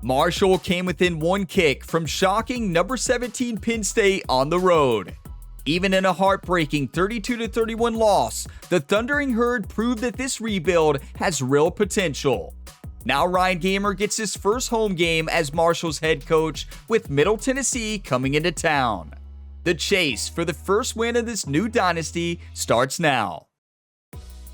Marshall came within one kick from shocking number 17 Penn State on the road. Even in a heartbreaking 32-31 loss, the Thundering Herd proved that this rebuild has real potential. Now Ryan Gamer gets his first home game as Marshall's head coach, with Middle Tennessee coming into town. The chase for the first win of this new dynasty starts now.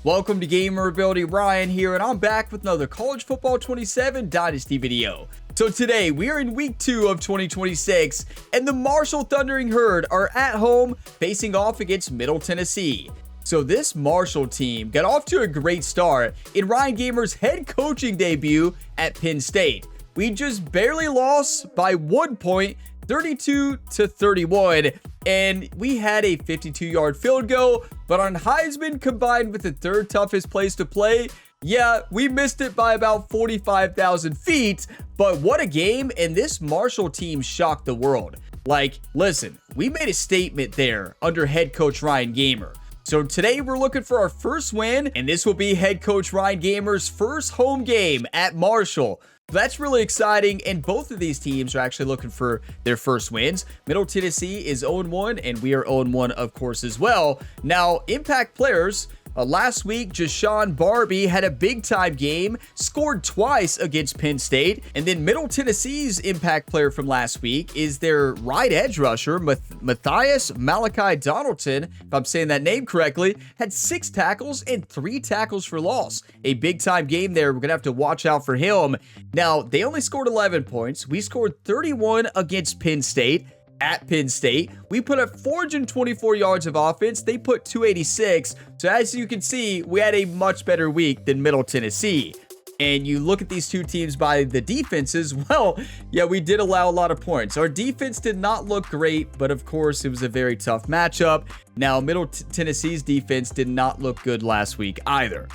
Welcome to Gamer Ability. Ryan here, and I'm back with another College Football 27 Dynasty video. So today, we are in week 2 of 2026, and the Marshall Thundering Herd are at home facing off against Middle Tennessee. So this Marshall team got off to a great start in Ryan Gamer's head coaching debut at Penn State. We just barely lost by 1 point, 32-31, and we had a 52-yard field goal, but on Heisman combined with the third toughest place to play, yeah, we missed it by about 45,000 feet, but what a game, and this Marshall team shocked the world. Like, listen, we made a statement there under head coach Ryan Gamer. So today we're looking for our first win, and this will be head coach Ryan Gamer's first home game at Marshall. That's really exciting, and both of these teams are actually looking for their first wins. Middle Tennessee is 0-1, and we are 0-1, of course, as well. Now, impact players. Last week, Jashawn Barbie had a big-time game, scored twice against Penn State, and then Middle Tennessee's impact player from last week is their right edge rusher, Matthias Malachi Donaldson, if I'm saying that name correctly, had 6 tackles and 3 tackles for loss. A big-time game there. We're going to have to watch out for him. Now, they only scored 11 points. We scored 31 against Penn State. At Penn State, we put up 424 yards of offense. They put 286. So as you can see, we had a much better week than Middle Tennessee. And you look at these two teams by the defenses, well, yeah, we did allow a lot of points. Our defense did not look great, but of course, it was a very tough matchup. Now, Middle Tennessee's defense did not look good last week either.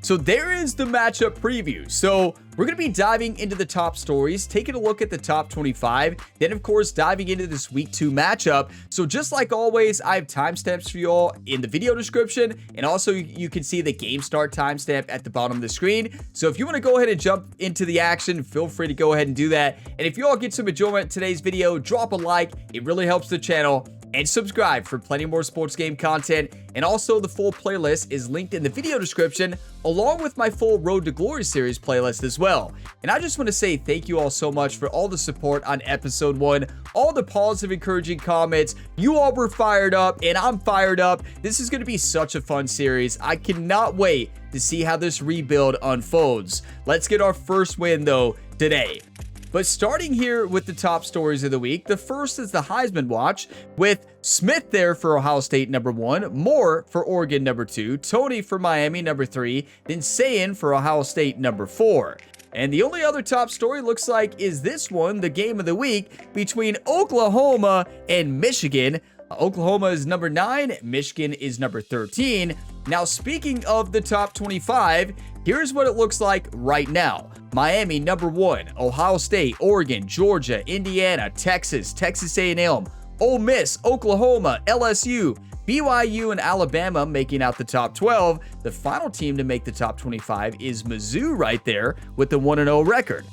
So there is the matchup preview. So we're going to be diving into the top stories, taking a look at the top 25, then of course diving into this week 2 matchup. So just like always, I have timestamps for you all in the video description, and also you can see the game start timestamp at the bottom of the screen. So if you want to go ahead and jump into the action, feel free to go ahead and do that. And if you all get some enjoyment in today's video, drop a like. It really helps the channel. And subscribe for plenty more sports game content. And also the full playlist is linked in the video description, along with my full Road to Glory series playlist as well. And I just want to say thank you all so much for all the support on episode 1, all the positive encouraging comments. You all were fired up, and I'm fired up. This is going to be such a fun series. I cannot wait to see how this rebuild unfolds. Let's get our first win though today. But starting here with the top stories of the week, the first is the Heisman watch, with Smith there for Ohio State number 1, Moore for Oregon number 2, Tony for Miami number 3, then Sayin for Ohio State number 4. And the only other top story looks like is this one, the game of the week between Oklahoma and Michigan. Oklahoma is number 9, Michigan is number 13. Now, speaking of the top 25, here's what it looks like right now. Miami, number 1, Ohio State, Oregon, Georgia, Indiana, Texas, Texas A&M, Ole Miss, Oklahoma, LSU, BYU, and Alabama making out the top 12. The final team to make the top 25 is Mizzou right there with the 1-0 record.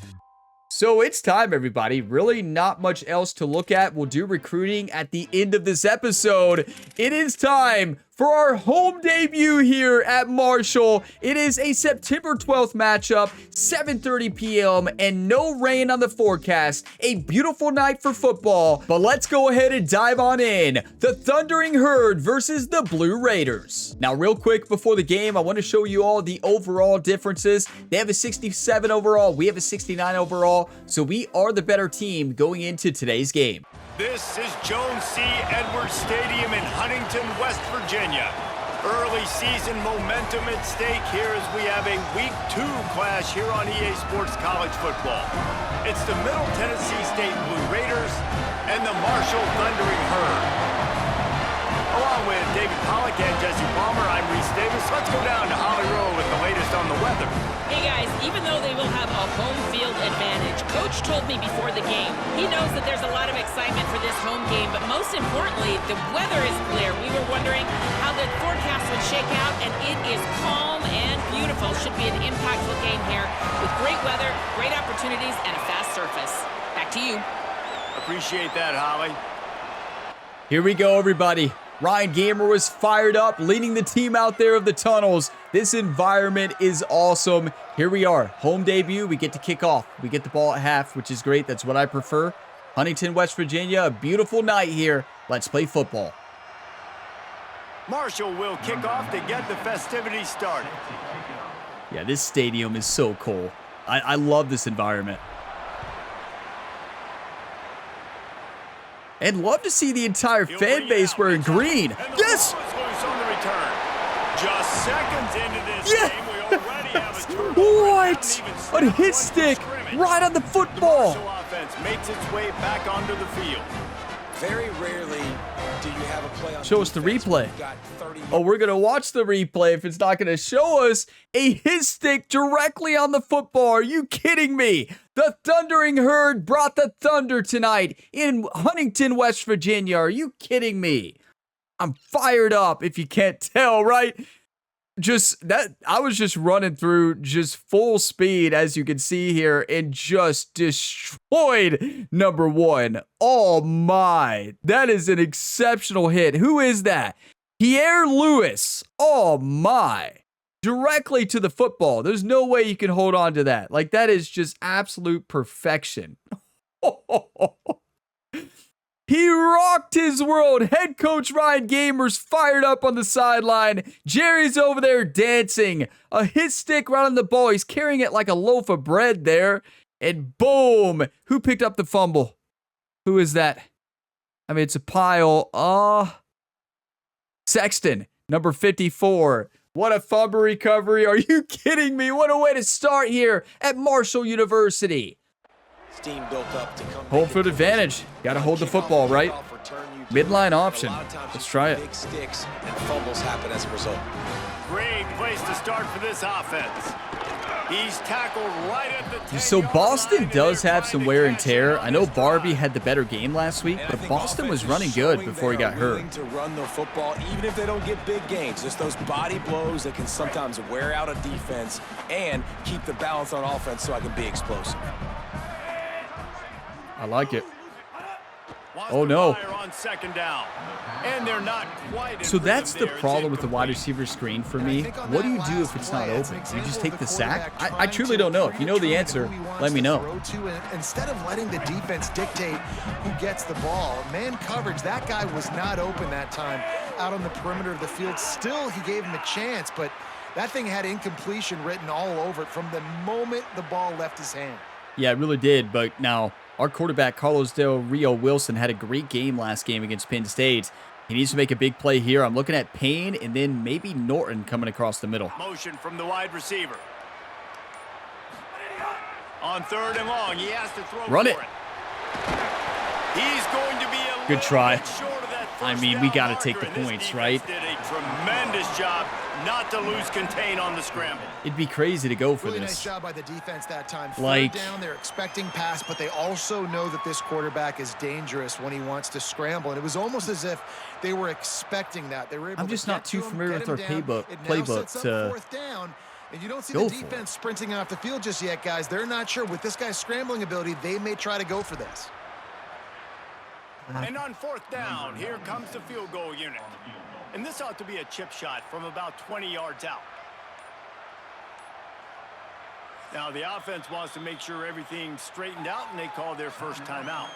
So it's time, everybody. Really not much else to look at. We'll do recruiting at the end of this episode. It is time for our home debut here at Marshall. It is a September 12th matchup, 7:30 p.m., and no rain on the forecast. A beautiful night for football, but let's go ahead and dive on in. The Thundering Herd versus the Blue Raiders. Now, real quick before the game, I want to show you all the overall differences. They have a 67 overall. We have a 69 overall, so we are the better team going into today's game. This is Jones C. Edwards Stadium in Huntington, West Virginia. Early season momentum at stake here as we have a Week 2 clash here on EA Sports College Football. It's the Middle Tennessee State Blue Raiders and the Marshall Thundering Herd. Along with David Pollack and Jesse Palmer, I'm Reese Davis. Let's go down to Holly Rowe with the latest on the weather. Hey guys, even though they will have a home field advantage, Coach told me before the game, he knows that there's a lot of excitement for this home game, but most importantly, the weather is clear. We were wondering how the forecast would shake out, and it is calm and beautiful. Should be an impactful game here with great weather great opportunities and a fast surface. Back to you. Appreciate that, Holly. Here we go, everybody. Ryan Gamer was fired up, leading the team out there of the tunnels. This environment is awesome. Here we are, home debut. We get to kick off. We get the ball at half, which is great. That's what I prefer. Huntington, West Virginia, a beautiful night here. Let's play football. Marshall will kick off to get the festivities started. Yeah, this stadium is so cool. I love this environment. And love to see the entire fan base wearing green. Yes! Just seconds into this game, we already have a turnover. What? A hit stick right on the football. The Marshall offense makes its way back onto the field. Very rarely do you have a play on Show us the defense replay. when you've got 30 Oh, we're going to watch the replay if it's not going to show us a hit stick directly on the football. Are you kidding me? The Thundering Herd brought the thunder tonight in Huntington, West Virginia. Are you kidding me? I'm fired up if you can't tell, right? I was just running through just full speed, as you can see here, and just destroyed number one. Oh my, that is an exceptional hit. Who is that? Pierre Lewis. Oh my, directly to the football. There's no way you can hold on to that. Like, that is just absolute perfection. He rocked his world. Head coach Ryan Gamer's fired up on the sideline. Jerry's over there dancing. A hit stick right on the ball. He's carrying it like a loaf of bread there. And boom. Who picked up the fumble? Who is that? I mean, it's a pile. Sexton, number 54. What a fumble recovery. Are you kidding me? What a way to start here at Marshall University. steam built up to come. Home field advantage. Got to hold the football, right? Midline option. Let's try it. Big sticks and fumbles happen as a result. Great place to start for this offense. He's tackled right at the 10-yard So Boston line, does and they're have some trying to wear and catch tear. him I know with his Barbie time. had the better game last week, And I but think Boston was offense running is good showing before he they got are hurt. willing to run the football, even if they don't get big gains. Just those body blows that can sometimes wear out a defense and keep the balance on offense so I can be explosive. I like it. Wants Oh, to no. fire on second down. And they're not quite So in that's the rhythm there. It's problem with the wide incomplete. receiver screen for me. What do you do if it's not open? Do you just take the sack? I truly don't know. If you know the answer, let me know. Instead of letting the defense dictate who gets the ball, man coverage, that guy was not open that time out on the perimeter of the field. Still, he gave him a chance, but that thing had incompletion written all over it from the moment the ball left his hand. Yeah, it really did. But now, our quarterback, Carlos Del Rio Wilson, had a great game last game against Penn State. He needs to make a big play here. I'm looking at Payne and then maybe Norton coming across the middle. Motion from the wide receiver. On third and long, he has to throw Run for it. He's going to be a Good try. little bit short of that I first mean, we down got to marker, take the and this points, defense right? Did a tremendous job not to lose contain on the scramble. It'd be crazy to go for Really nice this. job by the defense that time. Like- Third down, they're expecting pass, but they also know that this quarterback is dangerous when he wants to scramble. And it was almost as if they were expecting that. They were able I'm to just get not to too him, familiar get with him our down. It now playbook sets up to fourth down. And you don't see go the for it. defense sprinting off the field just yet, guys. They're not sure. With this guy's scrambling ability, they may try to go for this. And on fourth down, here comes the field goal unit. And this ought to be a chip shot from about 20 yards out. Now the offense wants to make sure everything's straightened out, and they call their first timeout.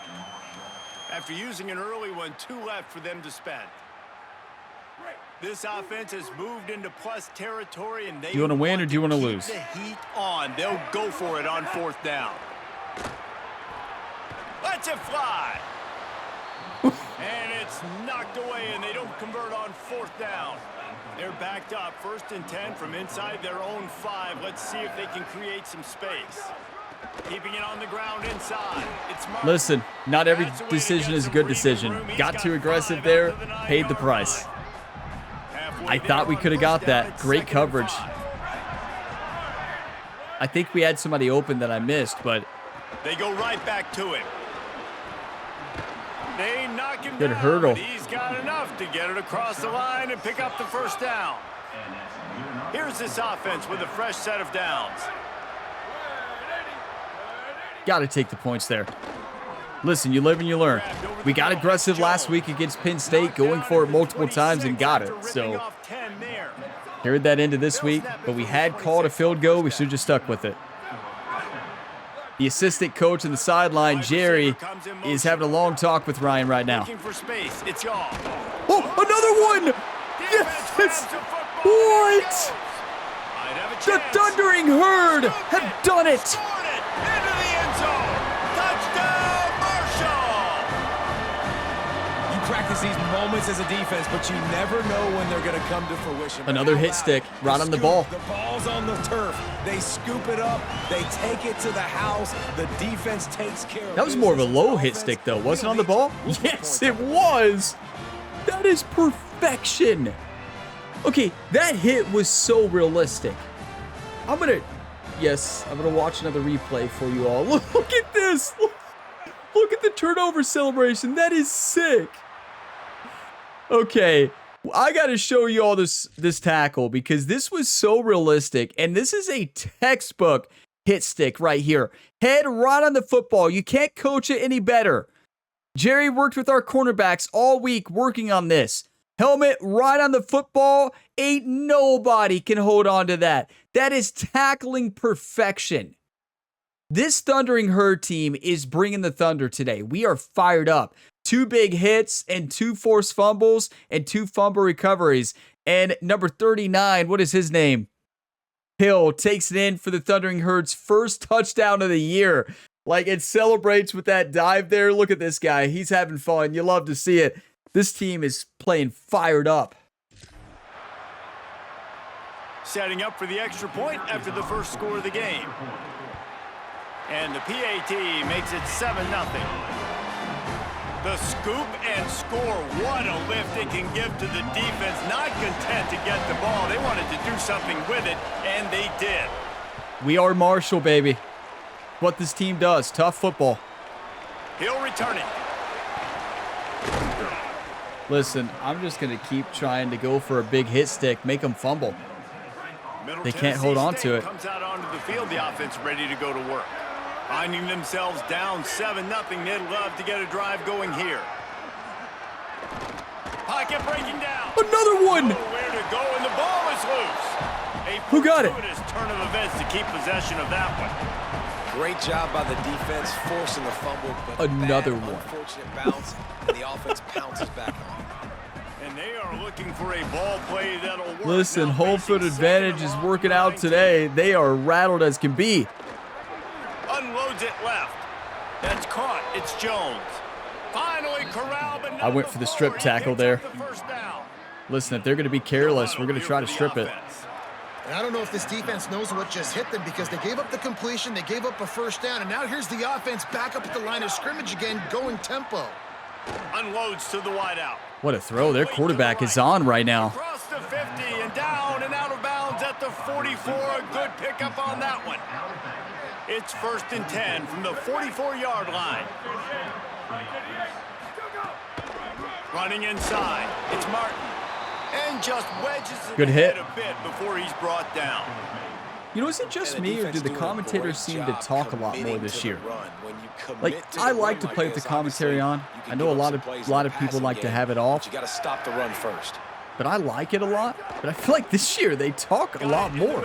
After using an early one, 2 left for them to spend. This offense has moved into plus territory, and they Do you wanna win or do you wanna keep lose? the heat on. They'll go for it on fourth down. Let's it fly. And it's knocked away, and they don't convert on fourth down. They're backed up, 1st and 10 from inside their own 5. Let's see if they can create some space. Keeping it on the ground inside. It's Martin. Listen, not every That's the way to decision get is a some good breathing decision. room. He's Got too got aggressive 5 there, out to the paid the 9-yard price. line. Halfway I there thought we on could have first got down, that. it's Great 2nd and coverage. 5. I think we had somebody open that I missed, but They go right back to him. They knock him Good down, hurdle. but he's got enough to get it across the line and pick up the first down. Here's this offense with a fresh set of downs. Got to take the points there. Listen, you live and you learn. We got aggressive last week against Penn State, going for it multiple times and got it. So, carried that into this week, but we had called a field goal. We should have just stuck with it. The assistant coach on the sideline, Jerry, is having a long talk with Ryan right now. Oh, another one! Yes! What? The Thundering Herd have done it! Practice these moments as a defense, but you never know when they're going to come to fruition. Another hit stick right on the ball. The ball's on the turf. They scoop it up. They take it to the house. The defense takes care of it. That was more of a low hit stick, though. Was it on the ball? Yes, it was. That is perfection. Okay, that hit was so realistic. I'm going to watch another replay for you all. Look at this. Look at the turnover celebration. That is sick. Okay, I got to show you all this tackle because this was so realistic, and this is a textbook hit stick right here. Head right on the football. You can't coach it any better. Jerry worked with our cornerbacks all week working on this. Helmet right on the football. Ain't nobody can hold on to that. That is tackling perfection. This Thundering Herd team is bringing the thunder today. We are fired up. 2 big hits and 2 forced fumbles and 2 fumble recoveries. And number 39, what is his name? Hill takes it in for the Thundering Herd's first touchdown of the year. Like, it celebrates with that dive there. Look at this guy. He's having fun. You love to see it. This team is playing fired up. Setting up for the extra point after the first score of the game. And the PAT makes it 7-0. The scoop and score. What a lift it can give to the defense. Not content to get the ball. They wanted to do something with it, and they did. We are Marshall, baby. What this team does. Tough football. He'll return it. Listen, I'm just going to keep trying to go for a big hit stick, make them fumble. They can't hold on to it. Comes out onto the field, the offense ready to go to work. Finding themselves down 7-0, they'd love to get a drive going here. Pocket breaking down. Another one. Nowhere to go, and the ball is loose. Who got it? Turn of events to keep possession of that one. Great job by the defense forcing the fumble. But another bad, one. Unfortunate bounce, and the offense pounces back on. And they are looking for a ball play that'll work. Listen, home field advantage is working out today. They are rattled as can be. Unloads it left. That's caught. It's Jones. Finally corralled, but I went for the strip tackle there. Listen, if they're going to be careless, we're going to try to strip it. And I don't know if this defense knows what just hit them because they gave up the completion, they gave up a first down, and now here's the offense back up at the line of scrimmage again, going tempo. Unloads to the wideout. What a throw. Their quarterback is on right now. Across the 50 and down and out of bounds at the 44. A good pickup on that one. It's 1st and 10 from the 44-yard line. Running inside. It's Martin. And just wedges good hit. A bit before he's brought down. You know, is it just me or do the commentators seem to talk a lot more this year? Like, I like to play with the commentary on. I know a lot of people like to have it off. You got to stop the run first. But I like it a lot. But I feel like this year they talk a lot more.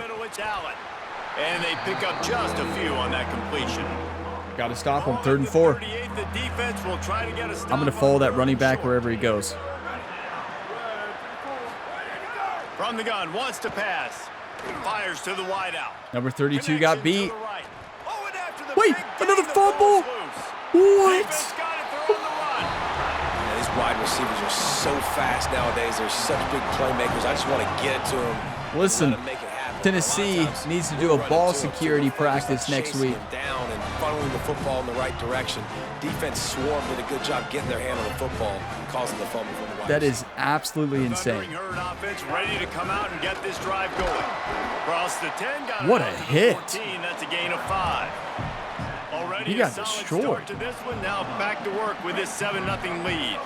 And they pick up just a few on that completion. Got to stop him. 3rd and 4. I'm going to follow that running back wherever he goes. From the gun, wants to pass. Fires to the wideout. Number 32 got beat. Wait, another fumble? What? Yeah, these wide receivers are so fast nowadays. They're such big playmakers. I just want to get it to them. Listen, Tennessee needs to do a ball security practice next week. Down and funneling the football in the right direction. Defense swarmed, did a good job getting their hand on the football, causing the fumble from the wide. That is absolutely insane. Ready to come out and get this drive going. Across the 10, what a hit! 14, that's a gain of 5. Already he got destroyed. To this one, now back to work with this 7-0 lead.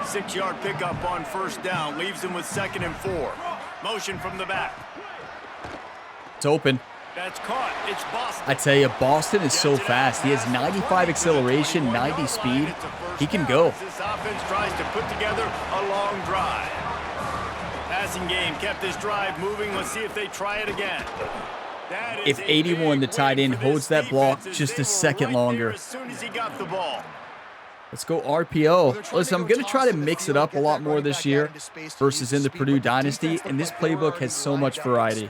6-yard pickup on 1st down leaves him with 2nd and 4. Motion from the back. It's open. That's caught. It's Boston. I tell you, Boston is so fast. He has 95 acceleration, 90 speed. He can go. This offense tries to put together a long drive. Passing game kept this drive moving. Let's see if they try it again. If 81, the tight end, holds that block just a second longer. As soon as he got the ball. Let's go RPO. Listen, I'm going to try to mix it up a lot more this year versus in the Purdue Dynasty, and this playbook has so much variety.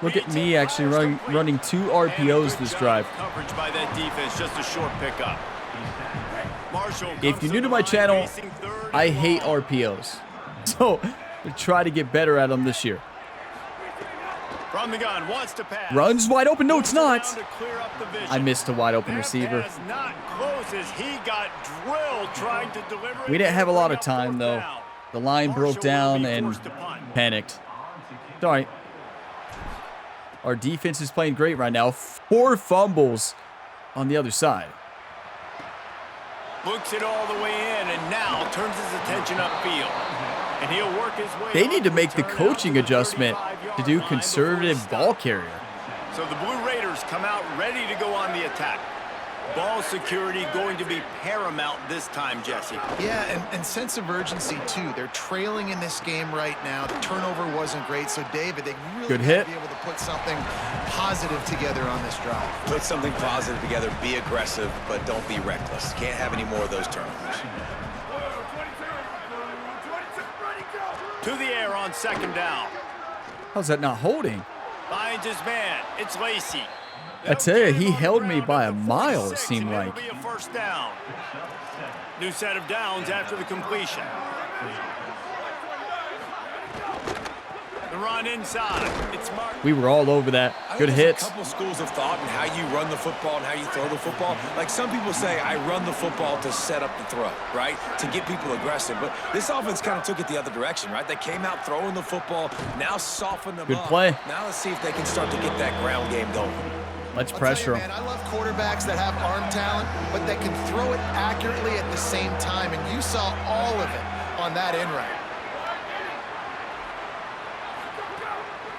Look at me actually running 2 RPOs this drive. Coverage by that defense, just a short pickup. If you're new to my channel, I hate RPOs. So, we'll try to get better at them this year. From the gun, wants to pass. Runs wide open. No, it's not. I missed a wide open receiver. We didn't have a lot of time, though. The line broke down and panicked. It's all right. Our defense is playing great right now. 4 fumbles on the other side. Looks it all the way in and now turns his attention upfield. And he'll work his way. They need to make the coaching adjustment to do conservative ball carrier. So the Blue Raiders come out ready to go on the attack. Ball security going to be paramount this time, Jesse. Yeah, and sense of urgency, too. They're trailing in this game right now. The turnover wasn't great. So, David, they really good got hit. to be able to put something positive together on this drive. Put something positive together. Be aggressive, but don't be reckless. Can't have any more of those turnovers. To the air on second down. How's that not holding? Finds his man. It's Lacey. I tell you, he held me by a mile, it seemed like. Be a first down. New set of downs after the completion. The run inside. It's Mark. We were all over that. Good hits. A couple schools of thought in how you run the football and how you throw the football. Like some people say, I run the football to set up the throw, right? To get people aggressive. But this offense kind of took it the other direction, right? They came out throwing the football, now soften them up. Good play. Now let's see if they can start to get that ground game going. Let's pressure man, him. I love quarterbacks that have arm talent, but that can throw it accurately at the same time. And you saw all of it on that in route.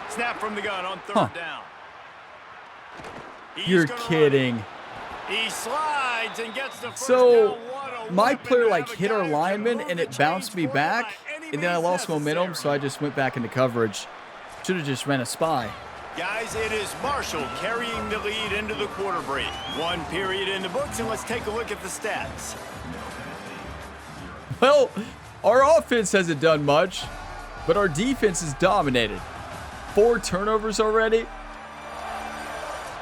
Snap from the gun on third down. You're kidding. He slides and gets the first So, down. my player like hit our lineman and it bounced me back, and then I lost momentum, so I just went back into coverage. Should have just ran a spy. Guys, it is Marshall carrying the lead into the quarter break. 1 period in the books, and let's take a look at the stats. Well, our offense hasn't done much, but our defense is dominated. 4 turnovers already.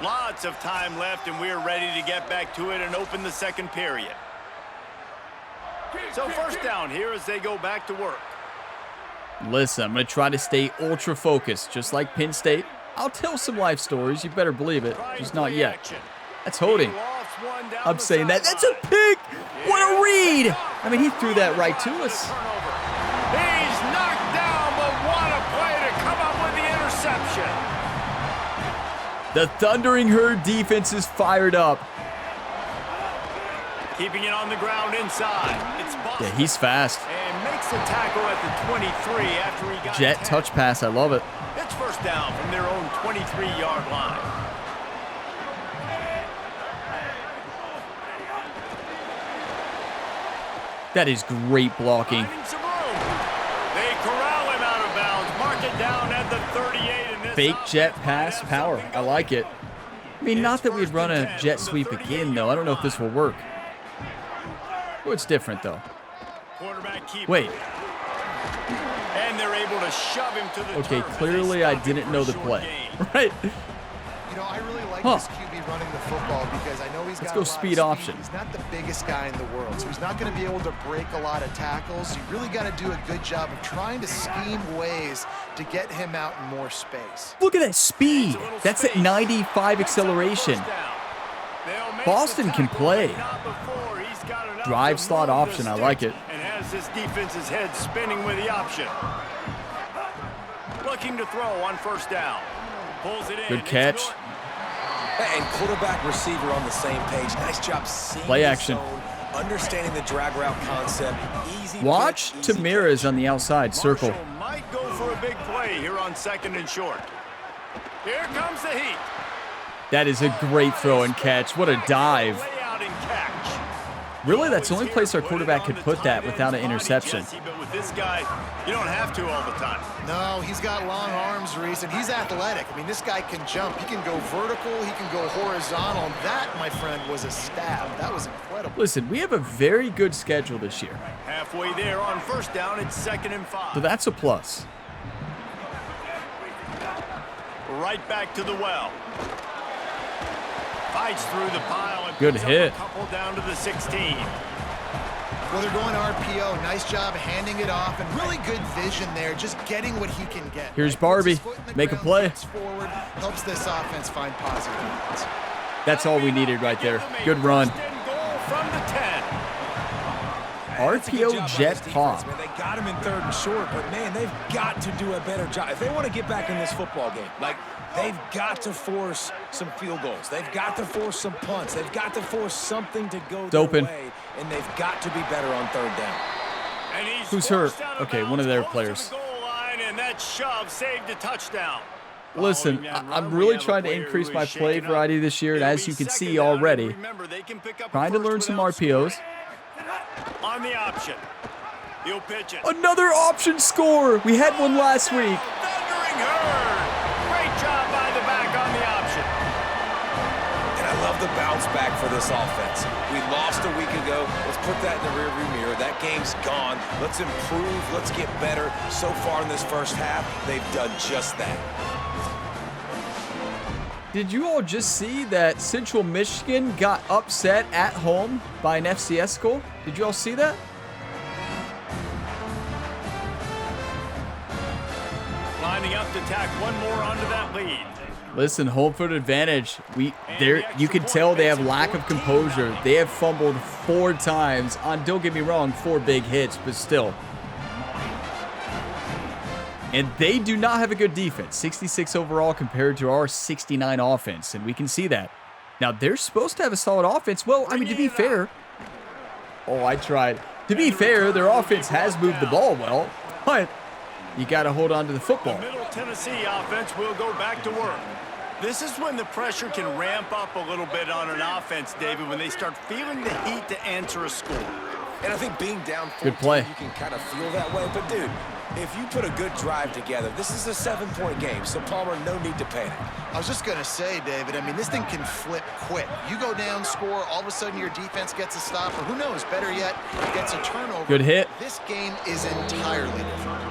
Lots of time left, and we're ready to get back to it and open the second period. So first down here as they go back to work. Listen, I'm going to try to stay ultra focused, just like Penn State. I'll tell some life stories, you better believe it, just not yet. That's holding. I'm saying that. That's a pick! What a read! I mean, he threw that right to us. He's knocked down, but what a play to come up with the interception. The Thundering Herd defense is fired up. Keeping it on the ground inside. It's Boston. Yeah, he's fast. And makes the tackle at the 23 after he got Jet touch pass, I love it. It's first down from their own 23-yard line. That is great blocking. Finding some room. They corral him out of bounds. Mark it down at the 38. And this Fake jet pass power. I like it. I mean, not that we'd run a jet sweep again, though. I don't know if this will work. Oh, it's different, though. Wait. And they're able to shove him to the Okay, clearly I didn't know the play. Right? You know, I really like this QB running the football because I know he's got a lot of speed option. He's not the biggest guy in the world, so he's not going to be able to break a lot of tackles. You really got to do a good job of trying to scheme ways to get him out in more space. Look at that speed. That's at 95 acceleration. Boston can play. Drive slot option, I like it. And has this defense's head spinning with the option. Looking to throw on first down. Pulls it in. Good catch. And quarterback receiver on the same page. Nice job seeing play action. Zone, understanding the drag route concept. Easy Watch pitch, easy Tamira's catch. on the outside circle. Marshall might go for a big play here on 2nd and short. Here comes the heat. That is a great throw and catch. What a dive. Layout and catch. Really, that's the only place our quarterback could put that without an interception. But with this guy, you don't have to all the time. No, he's got long arms, Reese, and he's athletic. I mean, this guy can jump. He can go vertical. He can go horizontal. And that, my friend, was a stab. That was incredible. Listen, we have a very good schedule this year. Halfway there on 1st down, it's 2nd and 5. So that's a plus. Right back to the well. Fights through the pile and Good picks up hit. a couple down to the 16. Well, they're going RPO. Nice job handing it off, and really good vision there, just getting what he can get. Here's Puts Barbie. his foot in the Make a ground, play. kicks forward, helps this offense find positive moments. That's all we needed right there. Good run. First and goal from the 10. That's a good RPO job by jet this defense, pop. man. They got him in 3rd and short, but, man, they've got to do a better job. If they want to get back in this football game, like, they've got to force some field goals. They've got to force some punts. They've got to force something to go their open. way, and they've got to be better on 3rd down. And he's Who's hurt? forced out of Okay, one bounds of their close to players. the goal line, and that shove saved a touchdown. Listen, Following that I'm run, we really have a trying to player increase who my is play shaken up. variety this year, and It'll as be you can see 2nd down, and already, remember, they can pick up a trying to first learn some without RPOs. scoring. On the option. He'll pitch it. Another option score. We had one last week. Thundering herd. Great job by the back on the option. And I love the bounce back for this offense. We lost a week ago. Let's put that in the rearview mirror. That game's gone. Let's improve. Let's get better. So far in this first half, they've done just that. Did you all just see that Central Michigan got upset at home by an FCS school? Did you all see that? Lining up to tack one more onto that lead. Listen, home field advantage. You can tell they have lack of composure. They have fumbled 4 times on, don't get me wrong, 4 big hits, but still. And they do not have a good defense. 66 overall compared to our 69 offense, and we can see that. Now, they're supposed to have a solid offense. Well, I mean, to be fair. Oh, I tried. To be fair, their offense has moved the ball well, but you got to hold on to the football. The Middle Tennessee offense will go back to work. This is when the pressure can ramp up a little bit on an offense, David, when they start feeling the heat to answer a score. And I think being down 14, Good play. you can kind of feel that way. But, dude, if you put a good drive together, this is a 7-point game, so Palmer, no need to panic. I was just going to say, David, I mean, this thing can flip quick. You go down, score, all of a sudden your defense gets a stop, or who knows, better yet, gets a turnover. Good hit. This game is entirely different.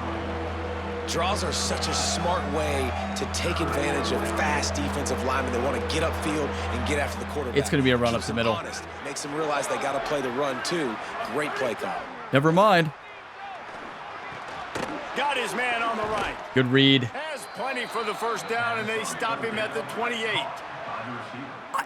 Draws are such a smart way to take advantage of fast defensive linemen that want to get upfield and get after the quarterback. It's going to be a run up Keeps the them middle. honest. Makes them realize they got to play the run, too. Great play call. Never mind. Got his man on the right. Good read. Has plenty for the first down, and they stop him at the 28.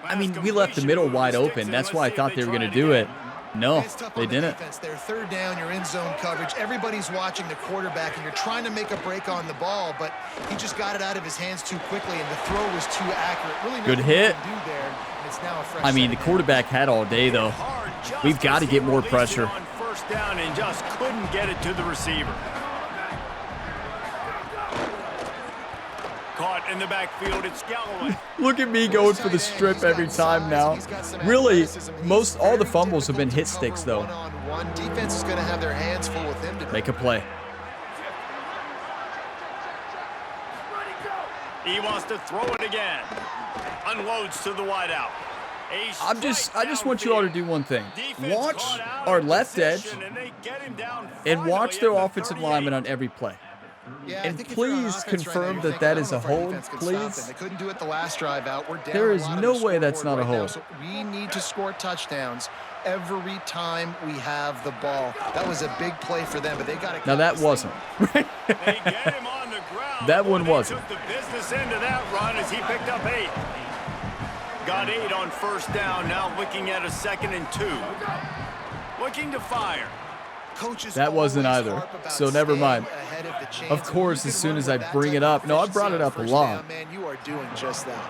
I mean, we left the middle wide open. That's why I thought they were going to do it. No, It's tough they on the didn't. defense. They're 3rd down, you're in zone coverage. Everybody's watching the quarterback, and you're trying to make a break on the ball, but he just got it out of his hands too quickly, and the throw was too accurate. Really Good nothing you hit. can do there, and it's now a fresh I mean, the second down. quarterback had all day, though. Hard just We've got to as get he more released it pressure. on first down and just couldn't get it to the receiver. Caught in the backfield, it's Galloway. Look at me going for the strip every time now. Really, all the fumbles have been hit sticks, though. One-on-one. Defense is going to have their hands full with him today. Make a play. He wants to throw it again. Unloads to the wideout. I just want you all to do one thing. Watch our left edge and watch their offensive lineman on every play. Yeah, And I think if you're on please offense right confirm now, that you're that thinking, is I a don't know if our hold, defense can stop them. please. They couldn't do it the last drive out. We're down There a is lot on no the way that's scoreboard not a right now, hold. so we need to score touchdowns every time we have the ball. That was a big play for them, but they got to. Now that wasn't. They get him on the ground. That one They wasn't. took the business end of that run as he picked up 8. Got 8 on first down. Now looking at a 2nd and 2. Looking to fire. Coaches That wasn't always either, harp about so never staying mind. ahead of the chains, Of and course, you as can soon run as with I that bring type it of up, no, I brought it efficiency on up a first lot. down, man, you are doing just that.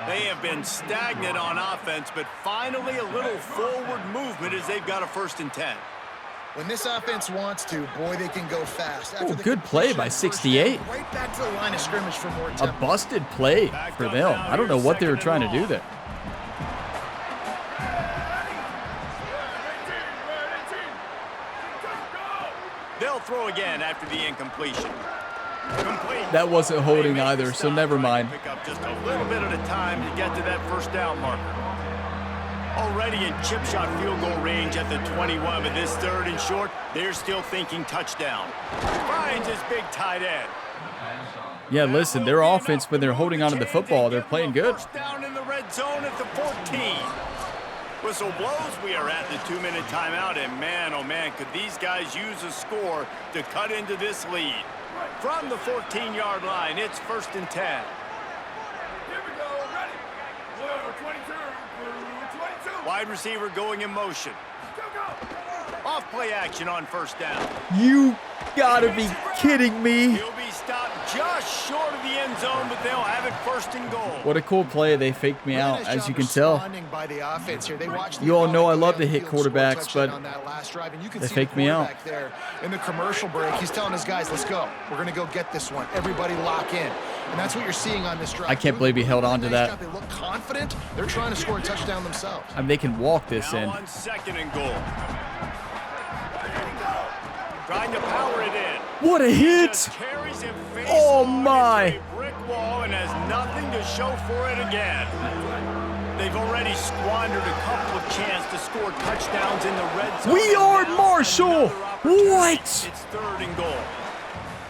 They have been stagnant on offense, but finally a little forward movement as they've got a 1st and 10. When this offense wants to, boy, they can go fast. Oh, good play by 68. Right back to the line of scrimmage for more A tempo. busted play for them. I don't know what they were trying to do there. They'll throw again after the incompletion. Complete. That wasn't holding either, so never mind. Pick up just a little bit at a time to get to that first down marker. Already in chip shot field goal range at the 21, but this third and short, they're still thinking touchdown. Finds his big tight end. Yeah, listen, their offense, when they're holding onto the football, they're playing good. First down in the red zone at the 14. Whistle blows, we are at the 2-minute timeout, and man, oh man, could these guys use a score to cut into this lead. From the 14-yard line, it's 1st and 10. Here we go, ready. 22. Wide receiver going in motion. Off play action on first down. You gotta be kidding me. He'll be stopped just short of the end zone, but they'll have it 1st and goal. What a cool play. They faked me out, as you can tell. By the offense here. They watched You all know I love to hit quarterbacks, but on that last drive, and you can they see faked the me out. quarterback there in the commercial break. He's telling his guys, let's go. We're going to go get this one. Everybody lock in. And that's what you're seeing on this drive. I can't believe he held on to that. They look confident. They're trying to score a touchdown themselves. I mean, they can walk this Now in. on 2nd and goal. Trying to power it in. What a hit! Just carries him face Oh, on my. into a brick wall and has nothing to show for it again. They've already squandered a couple of chances to score touchdowns in the red zone. We are Now Marshall. another opportunity. What? It's 3rd and goal.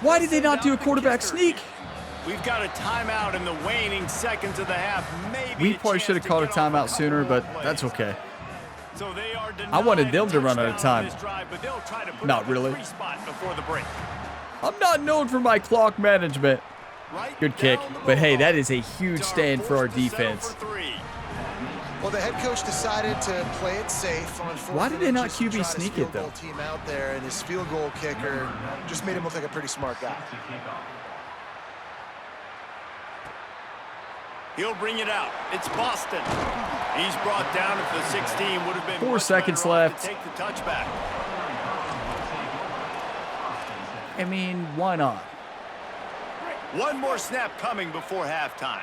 Why did they not do a quarterback sneak? We've got a timeout in the waning seconds of the half. Maybe We probably should have called a timeout sooner, but that's okay. So they are I wanted them to run out of touchdown on time. this drive, but they'll try to put Not up a really. free spot before the break. I'm not known for my clock management. Right Good kick. down the But hey, middle. that is a huge stand for our Forced to settle defense. for 3. Well, the head coach decided to play it safe on 4th Why did they and not inches and QB try to sneak field it, though? goal team out there, and his field goal kicker just made him look like a pretty smart guy. He'll bring it out. It's Boston. He's brought down at the 16. Would have been 4 much seconds better off left. to take the touchback. I mean, why not? One more snap coming before halftime.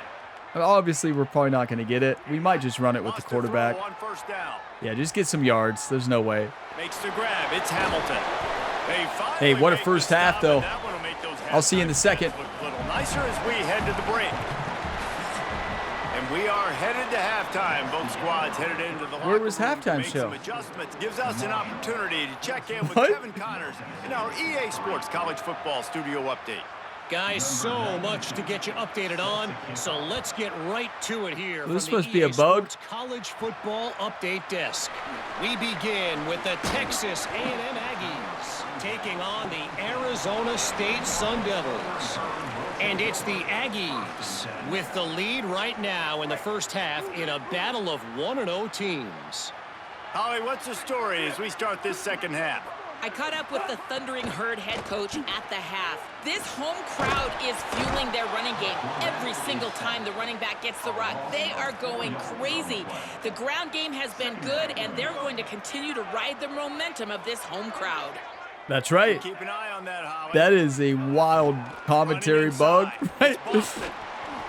Obviously, we're probably not going to get it. We might just run it with the Lost the throw quarterback. on 1st down. Yeah, just get some yards. There's no way. Makes the grab. It's Hamilton. They finally Hey, what a make first the half, stop, though. and that one'll make those I'll see you in the halftime second. stats look a little nicer as we head to the break. And we are headed to halftime. Both squads headed into the Where was locker room to halftime make show? some adjustments. Gives us an opportunity to check in with What? Kevin Connors in our EA Sports College Football Studio Update. Guys, so much to get you updated on, so let's get right to it here. This from the must be a EA bug. Sports College Football Update Desk. We begin with the Texas A&M Aggies taking on the Arizona State Sun Devils. And it's the Aggies with the lead right now in the first half in a battle of 1-0 teams. Holly, what's the story as we start this second half? I caught up with the Thundering Herd head coach at the half. This home crowd is fueling their running game. Every single time the running back gets the rock, they are going crazy. The ground game has been good, and they're going to continue to ride the momentum of this home crowd. That's right. Keep an eye on that, Holly. That is a wild commentary bug. Right? Boston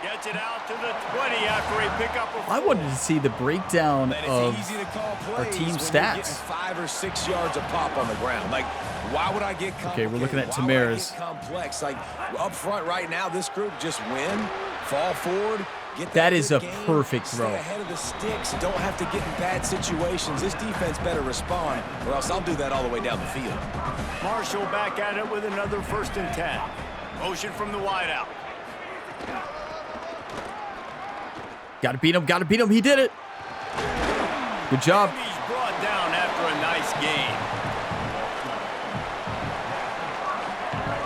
gets it out to the 20 after a pickup of 4. I wanted to see the breakdown And of it's easy to call plays our team when you're stats. getting 5 or 6 yards of pop on the ground. Like, why would I get complicated? Okay, we're looking at Why would I Tamara's. get complex? Like, up front right now, this group just win, fall forward, get That is good a game, perfect stay throw. ahead of the sticks, don't have to get in bad situations. This defense better respond, or else I'll do that all the way down the field. Marshall back at it with another 1st and 10. Motion from the wideout. Gotta beat him, gotta beat him. He did it. Good job. He's brought down after a nice game.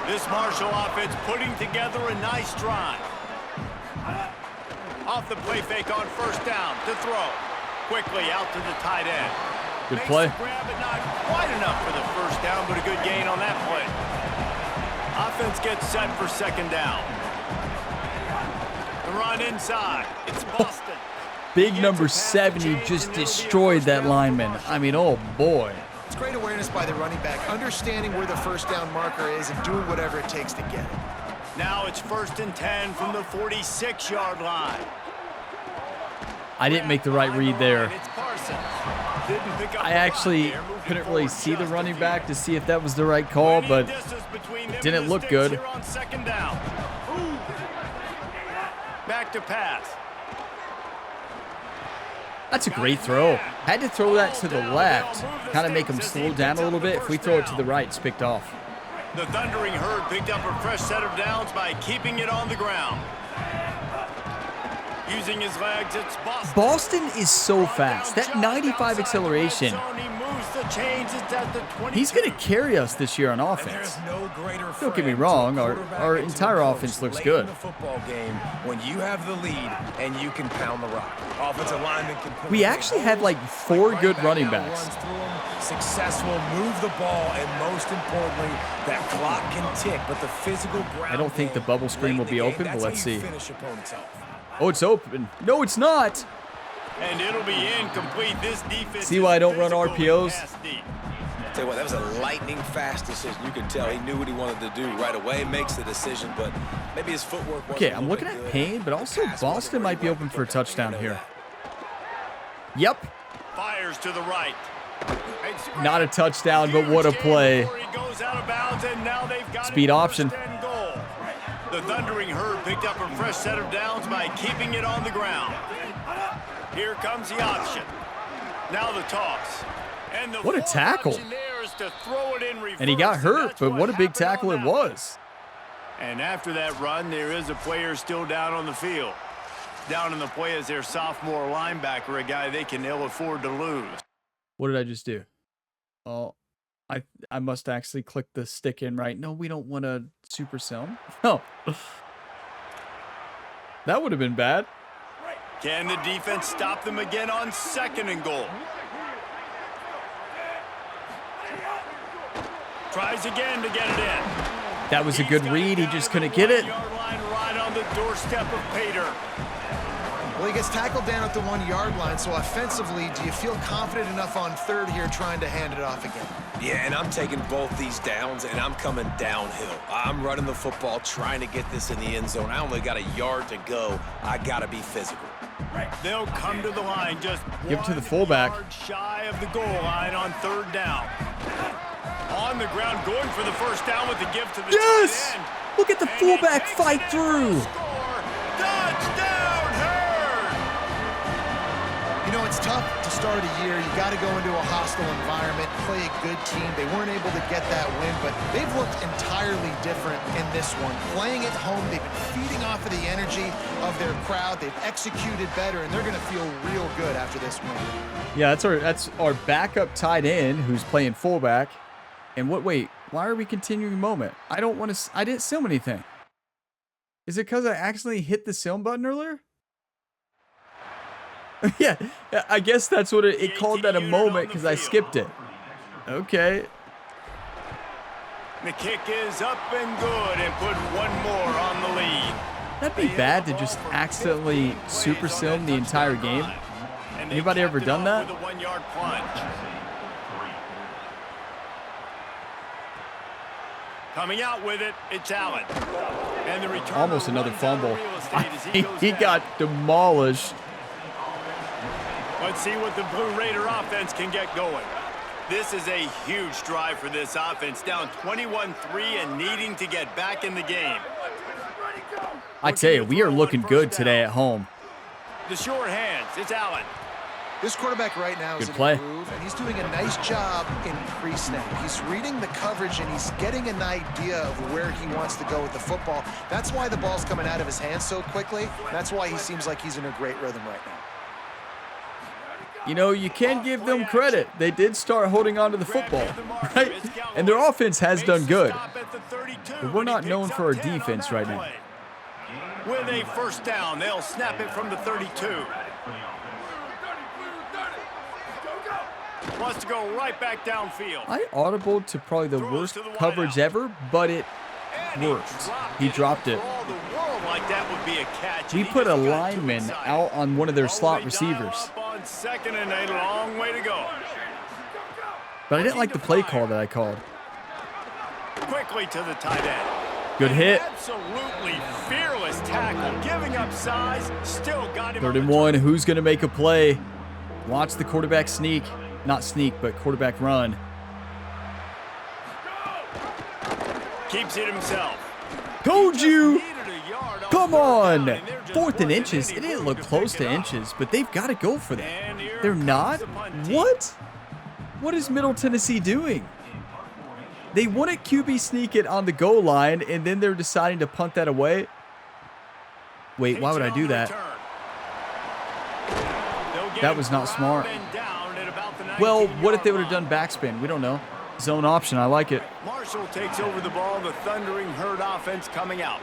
This Marshall offense putting together a nice drive. Off the play fake on 1st down to throw. Quickly out to the tight end. Good Makes play. the grab, but not quite enough for the 1st down, but a good gain on that play. Offense gets set for 2nd down. The run inside. It's Boston. Big number 70 just destroyed that lineman. I mean, oh boy. It's great awareness by the running back, understanding where the first down marker is and doing whatever it takes to get it. Now it's 1st and 10 from the 46-yard line. I didn't make the right read there. I actually couldn't really see the running back to see if that was the right call, but it didn't look good. Back to pass. That's a great throw. Had to throw that to the left, kind of make him slow down a little bit. If we throw it to the right, it's picked off. The Thundering Herd picked up a fresh set of downs by keeping it on the ground. Using his legs, it's Boston. Boston is so fast. That 95 acceleration. He's going to carry us this year on offense. Don't get me wrong, our entire offense looks good. When you have the lead and you can pound the rock. Offensive lineman can put We actually had like 4 good running backs. Successful, move the ball, and most importantly, that clock can tick, but the physical ground. I don't think the bubble screen will be open, but let's see. Oh, it's open. No, it's not. And it'll be incomplete. This defense. See why I don't run RPOs? Tell you what, that was a lightning fast decision. You can tell he knew what he wanted to do right away. Makes the decision, but maybe his footwork wasn't. Okay, I'm looking at Payne, but also Boston might be open for a touchdown here. Yep. Fires to the right. Not a touchdown, but what a play. Speed option. The Thundering Herd picked up a fresh set of downs by keeping it on the ground. Here comes the option. Now the toss. And what a tackle. And he got hurt, but what a big tackle it was. And after that run, there is a player still down on the field. Down in the play is their sophomore linebacker, a guy they can ill afford to lose. What did I just do? Oh, I must actually click the stick in right. No, we don't want to supercell him. No. That would have been bad. Can the defense stop them again on 2nd and goal? Tries again to get it in. That was a good read. He just couldn't get it. Right on the doorstep of Pater. Well, he gets tackled down at the 1-yard line, so offensively, do you feel confident enough on 3rd here trying to hand it off again? Yeah, and I'm taking both these downs, and I'm coming downhill. I'm running the football, trying to get this in the end zone. I only got a yard to go. I got to be physical. They'll come to the line just give it to the fullback. Shy of the goal line on 3rd down. On the ground, going for the first down with the give to the yes! end. Look at the fullback fight through. Touchdown, Herd! You know, it's tough to start a year. You got to go into a hostile environment, play a good team. They weren't able to get that win, but they've looked entirely different in this one. Playing at home, they've been feeding off of the energy of their crowd. They've executed better, and they're going to feel real good after this win. Yeah, that's our backup tight end who's playing fullback. And wait, why are we continuing moment? I didn't film anything. Is it because I accidentally hit the film button earlier? Yeah, I guess that's what it called that a moment because I skipped it. Okay. The kick is up and good and put one more on the lead. That'd be bad to just accidentally super sim the entire game. Anybody ever done that? With a 1-yard plunge. Coming out with it, it's Allen. And the return almost another fumble. He got demolished. Let's see what the Blue Raider offense can get going. This is a huge drive for this offense, down 21-3 and needing to get back in the game. I tell you, we are looking good today at home. The short hands, it's Allen. This quarterback right now is in a groove, and he's doing a nice job in pre-snap. He's reading the coverage, and he's getting an idea of where he wants to go with the football. That's why the ball's coming out of his hands so quickly. That's why he seems like he's in a great rhythm right now. You know, you can give them credit. They did start holding on to the football, right? And their offense has done good. But we're not known for our defense right now. With a first down, they'll snap it from the 32. Wants to go right back downfield. I audibled to probably the worst coverage ever, but it worked. He dropped it. We put a lineman out on one of their slot receivers. On 2nd and a long way to go. But I didn't like the play call that I called. Quickly to the tight end. Good hit. Absolutely fearless tackle, giving up size, still got him. 3rd and 1. Who's going to make a play? Watch the quarterback sneak. Not sneak, but quarterback run. Keeps it himself. Told you. Come on. 4th and inches. It didn't look close to inches, but they've got to go for that. They're not? What? What is Middle Tennessee doing? They wouldn't QB sneak it on the goal line, and then they're deciding to punt that away. Wait, why would I do that? That was not smart. Well, what if they would have done backspin? We don't know. Zone option, I like it. Marshall takes over the ball, the thundering herd offense coming out.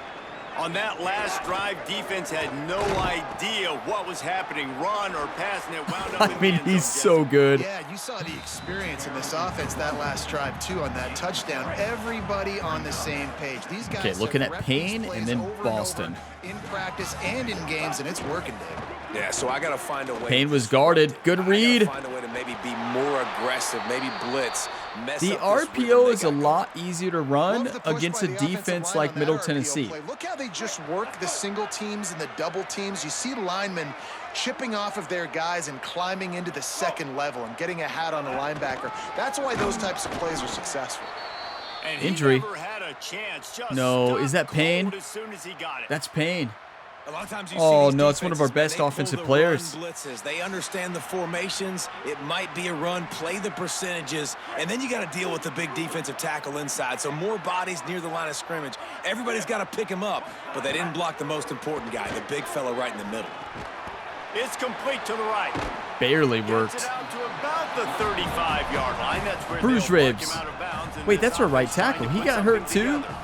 On that last drive, defense had no idea what was happening, run or pass, and it wound up. I mean, he's so good. Yeah, you saw the experience in this offense that last drive, too, on that touchdown. Everybody on the same page. These guys Okay, looking at have Payne repped these and then plays over Boston. over in practice and in games, and it's working, Dave. Yeah, so I got to find a way. Payne was guarded. Good read. Find a way to maybe be more aggressive, maybe blitz. The RPO is a lot easier to run against a defense like Middle Tennessee. Look how they just work the single teams and the double teams. You see linemen chipping off of their guys and climbing into the second level and getting a hat on a linebacker. That's why those types of plays are successful. Injury. No, is that Payne? That's Payne. A lot of times you Oh, see no, it's one of our best offensive players. Blitzes. They understand the formations. It might be a run, play the percentages, and then you got to deal with the big defensive tackle inside. So more bodies near the line of scrimmage. Everybody's got to pick him up, but they didn't block the most important guy, the big fella right in the middle. It's complete to the right. Barely worked. Gets it out to about the 35-yard line. That's where Bruised they'll mark ribs. him out of bounds, and Wait, that's our this right offense trying tackle. to He put got hurt something too. together.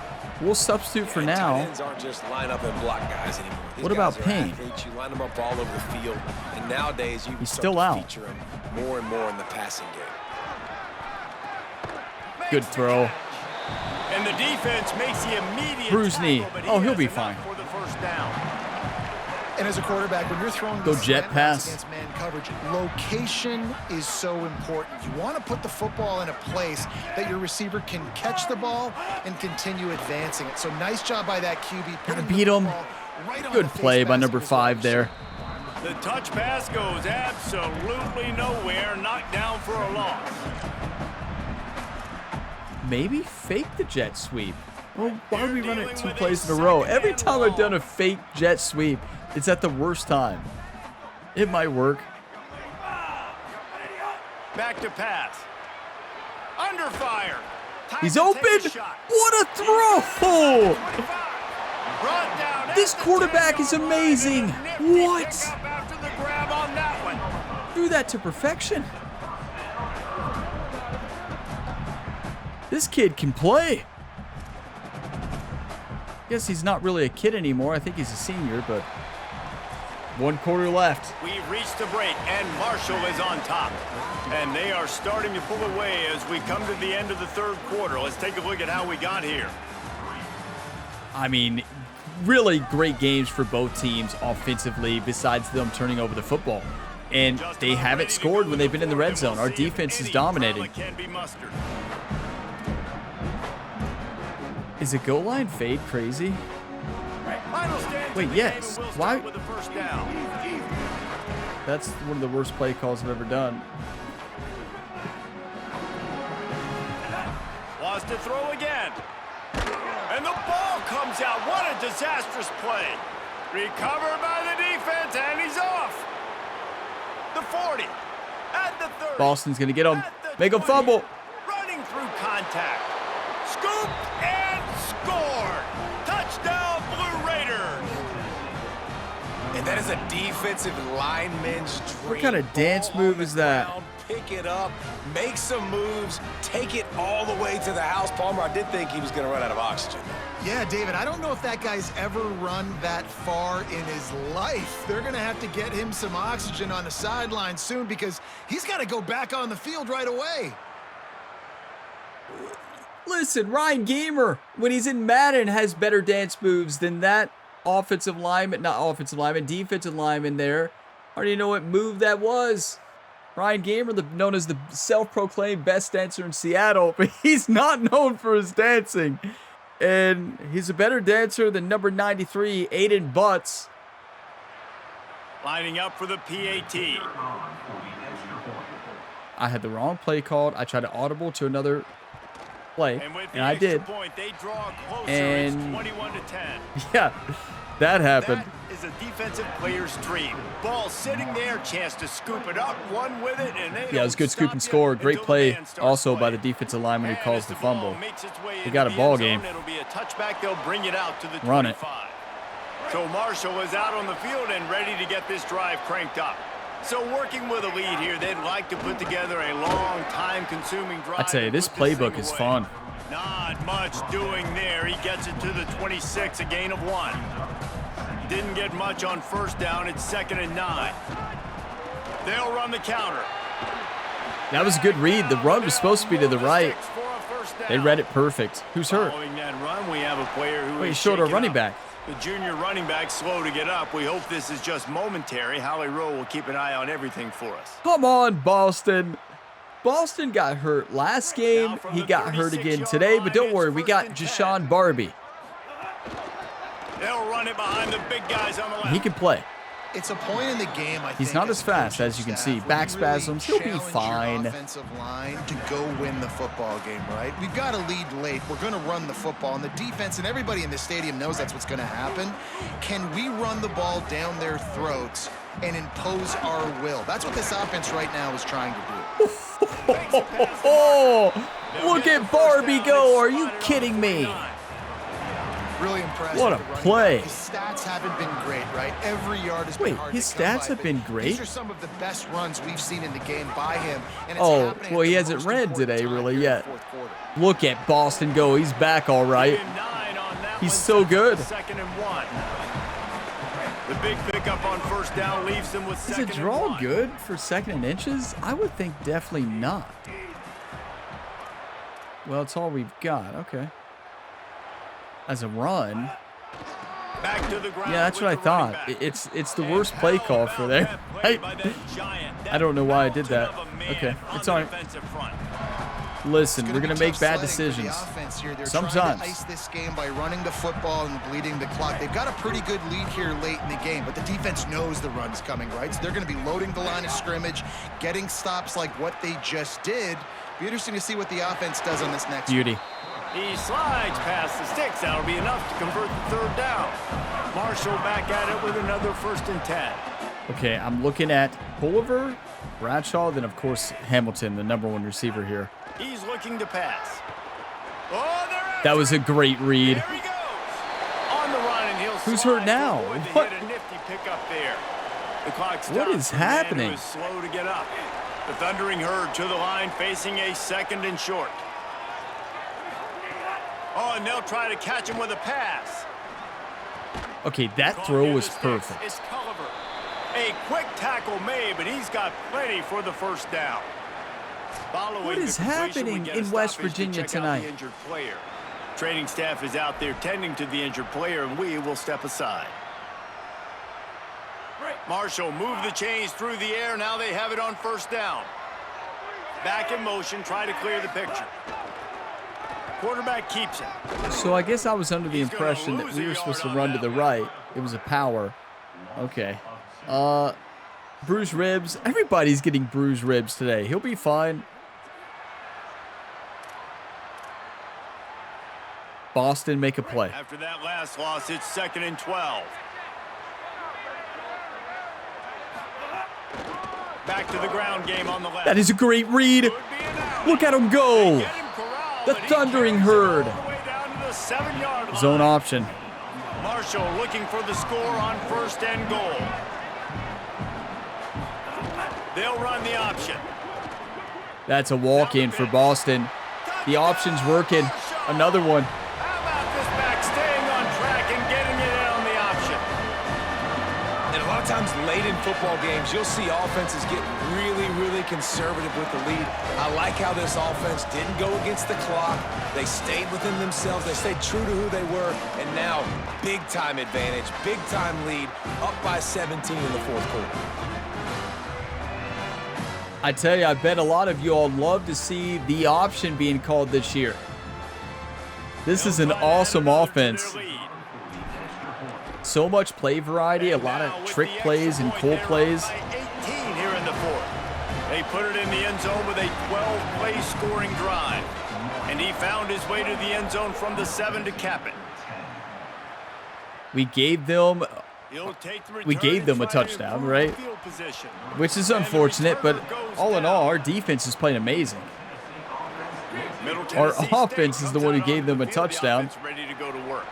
We'll substitute for And now. tight ends aren't just line up and block guys anymore. These What guys about are Payne? athletes. You line them up all over the field, and nowadays you He's start still to out. feature them more and more in the passing game. Good throw. And the defense makes the immediate Bruised knee. tackle, but Oh, he he'll be has enough fine. for the first down. And as a quarterback, when you're throwing Go these jet slant routes pass. against man coverage, location is so important. You want to put the football in a place that your receiver can catch the ball and continue advancing it. So nice job by that QB. Gotta putting beat the him. football right on Good the face play by mask number of his 5 wide there. The touch pass goes absolutely nowhere, knocked down for a loss. Maybe fake the jet sweep. Well, why would we run it 2 plays in a row? Every time I've done a fake jet sweep, it's at the worst time. It might work. Back to pass. Under fire. Time He's to take open. a shot. What a throw! Brought down at This the quarterback 10-yard is line, amazing. and a nifty What? pickup after the grab on that one. Threw that to perfection. This kid can play. Guess he's not really a kid anymore. I think he's a senior, but 1 quarter left. We've reached the break, and Marshall is on top. And they are starting to pull away as we come to the end of the third quarter. Let's take a look at how we got here. I mean, really great games for both teams offensively, besides them turning over the football. And they haven't scored when they've been in the red zone. Our defense is dominating. Is a goal line fade crazy? Wait, yes. Why? That's one of the worst play calls I've ever done. Lost to throw again. And the ball comes out. What a disastrous play. Recovered by the defense, and he's off. The 40. At the 30. Boston's going to get him. Make him fumble. Running through contact. Scooped and scored. Touchdown, Blue Raiders. And that is a defensive lineman's dream. What kind of dance Ball move on is the that? ground, pick it up, make some moves, take it all the way to the house. Palmer, I did think he was going to run out of oxygen. Yeah, David, I don't know if that guy's ever run that far in his life. They're going to have to get him some oxygen on the sideline soon because he's got to go back on the field right away. Listen, Ryan Gamer, when he's in Madden, has better dance moves than that defensive lineman there. I already know what move that was. Ryan Gamer, known as the self-proclaimed best dancer in Seattle, but he's not known for his dancing. And he's a better dancer than number 93, Aiden Butts. Lining up for the PAT. I had the wrong play called. I tried to audible to another play, and I did. Point, they draw closer. And it's 21-10. Yeah, that happened. That is a defensive player's dream. Ball sitting there, chance to scoop it up, run with it, and they Yeah, it was a good scoop and score. Great play also by the defensive lineman who calls the fumble. We got a ball game. It'll be a touchback. They'll bring it out to the 25. Run it. So Marshall is out on the field and ready to get this drive cranked up. So working with a lead here, they'd like to put together a long, time-consuming drive. I tell you, this playbook is fun. Not much doing there. He gets it to the 26, a gain of 1. Didn't get much on first down. It's 2nd and 9. They'll run the counter. That was a good read. The run was supposed to be to the right. They read it perfect. Who's hurt? Following that run, we have a player who Wait, short a running up. back. The junior running back slow to get up. We hope this is just momentary. Howie Rowe will keep an eye on everything for us. Come on, Boston. Boston got hurt last game. He got hurt again today, but don't worry, we got Jashawn Barbie. They'll run it behind the big guys on the left. He can play. It's a point in the game, I think. He's not as fast, as you can see. Back spasms, he'll be fine. Offensive line to go win the football game, right? We've got to lead late. We're going to run the football, and the defense and everybody in the stadium knows that's what's going to happen. Can we run the ball down their throats and impose our will? That's what this offense right now is trying to do. Oh, look at Barbie go. Are you kidding me? Really impressive. What a play. His stats haven't been great, right? Every yard has been hard his to come stats by, have been great? These are some of the best runs we've seen in the game by him. And it's Oh, happening well, at he the hasn't most ran important today time really here in yet. the fourth quarter. Look at Boston go. He's back all right. He's so good. 2nd and 1. The big pickup on first down leaves them with Is 2nd a and draw 1. good for 2nd and inches? I would think definitely not. Well, it's all we've got. Okay. As a run. Back to the ground. Yeah, that's what I with the running thought. back. It's the worst play call for there. I don't know why I did that. Okay, it's all right. Listen, we're going to make bad decisions. Sometimes. Trying to ice this game by running the football and bleeding the clock. They've got a pretty good lead here late in the game, but the defense knows the run's coming, right? So they're going to be loading the line of scrimmage, getting stops like what they just did. Be interesting to see what the offense does on this next Beauty. He slides past the sticks. That'll be enough to convert the 3rd down. Marshall back at it with another 1st and 10. Okay, I'm looking at Pulliver, Bradshaw, then, of course, Hamilton, the #1 receiver here. He's looking to pass. Oh, That was a great read. There he goes. On the run, and he'll Who's slide hurt now? to avoid the What? hit. A nifty pickup there. The clock stops. What is for the man who happening? is slow to get up. The Thundering Herd to the line, facing a 2nd and short. Oh, and they'll try to catch him with a pass. Okay, that throw was perfect. It's Culliver. A quick tackle made, but he's got plenty for the 1st down. Following What is the completion, happening we get a in West stoppage to Virginia check out tonight? the injured player. Training staff is out there tending to the injured player, and we will step aside. Marshall moved the chains through the air. Now they have it on 1st down. Back in motion, try to clear the picture. Quarterback keeps it. So I guess I was under the impression that we were supposed to run to the right. It was a power. Okay. Bruised ribs. Everybody's getting bruised ribs today. He'll be fine. Boston make a play. After that last loss, it's 2nd and 12. Back to the ground game on the left. That is a great read. Look at him go. The Thundering Herd. Zone option. Marshall looking for the score on 1st and goal. They'll run the option. That's a walk-in for Boston. The option's working. Another one. How about this back staying on track and getting it in on the option? And a lot of times late in football games, you'll see offenses get really, really conservative with the lead. I like how this offense didn't go against the clock. They stayed within themselves. They stayed true to who they were. And now, big-time advantage, big-time lead, up by 17 in the 4th quarter. I tell you, I bet a lot of you all love to see the option being called this year. This is an awesome offense. So much play variety, a lot of trick plays and cool plays. 18 here in the fourth. They put it in the end zone with a 12-play scoring drive. And he found his way to the end zone from the 7 to cap it. We gave them a touchdown, right? Which is unfortunate, but all in all, our defense is playing amazing. Our offense is the one who gave them a touchdown. Ready to go to work.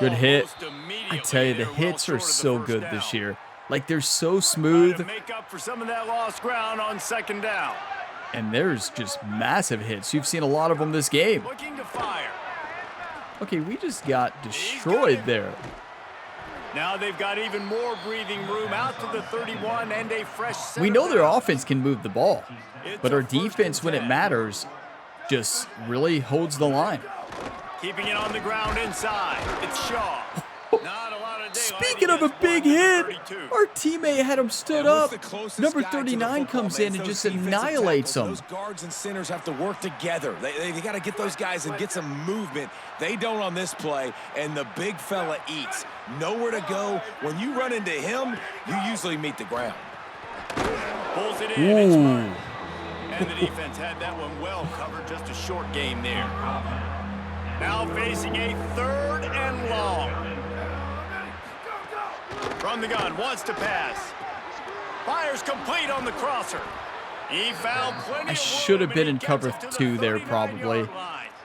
Good hit. I tell you, the hits are so good this year. Like, they're so smooth. Make up for some of that lost ground on second down. And there's just massive hits. You've seen a lot of them this game. Looking to fire. Okay, we just got destroyed there. Now they've got even more breathing room out to the 31 and a fresh center. We know their offense can move the ball, but our defense, when it matters, just really holds the line. Keeping it on the ground inside. It's Shaw. Not a lot of daylight. Speaking of a big hit, our teammate had him stood up. Number 39 comes in and just annihilates them. Those guards and centers have to work together. They got to get those guys and get some movement. They don't on this play, and the big fella eats. Nowhere to go. When you run into him, you usually meet the ground. Pulls it in. It's smart. And the defense had that one well covered. Just a short game there. Now facing a 3rd and long. From the gun, wants to pass. Fires complete on the crosser. He found plenty. I should have been in cover 2 there, probably.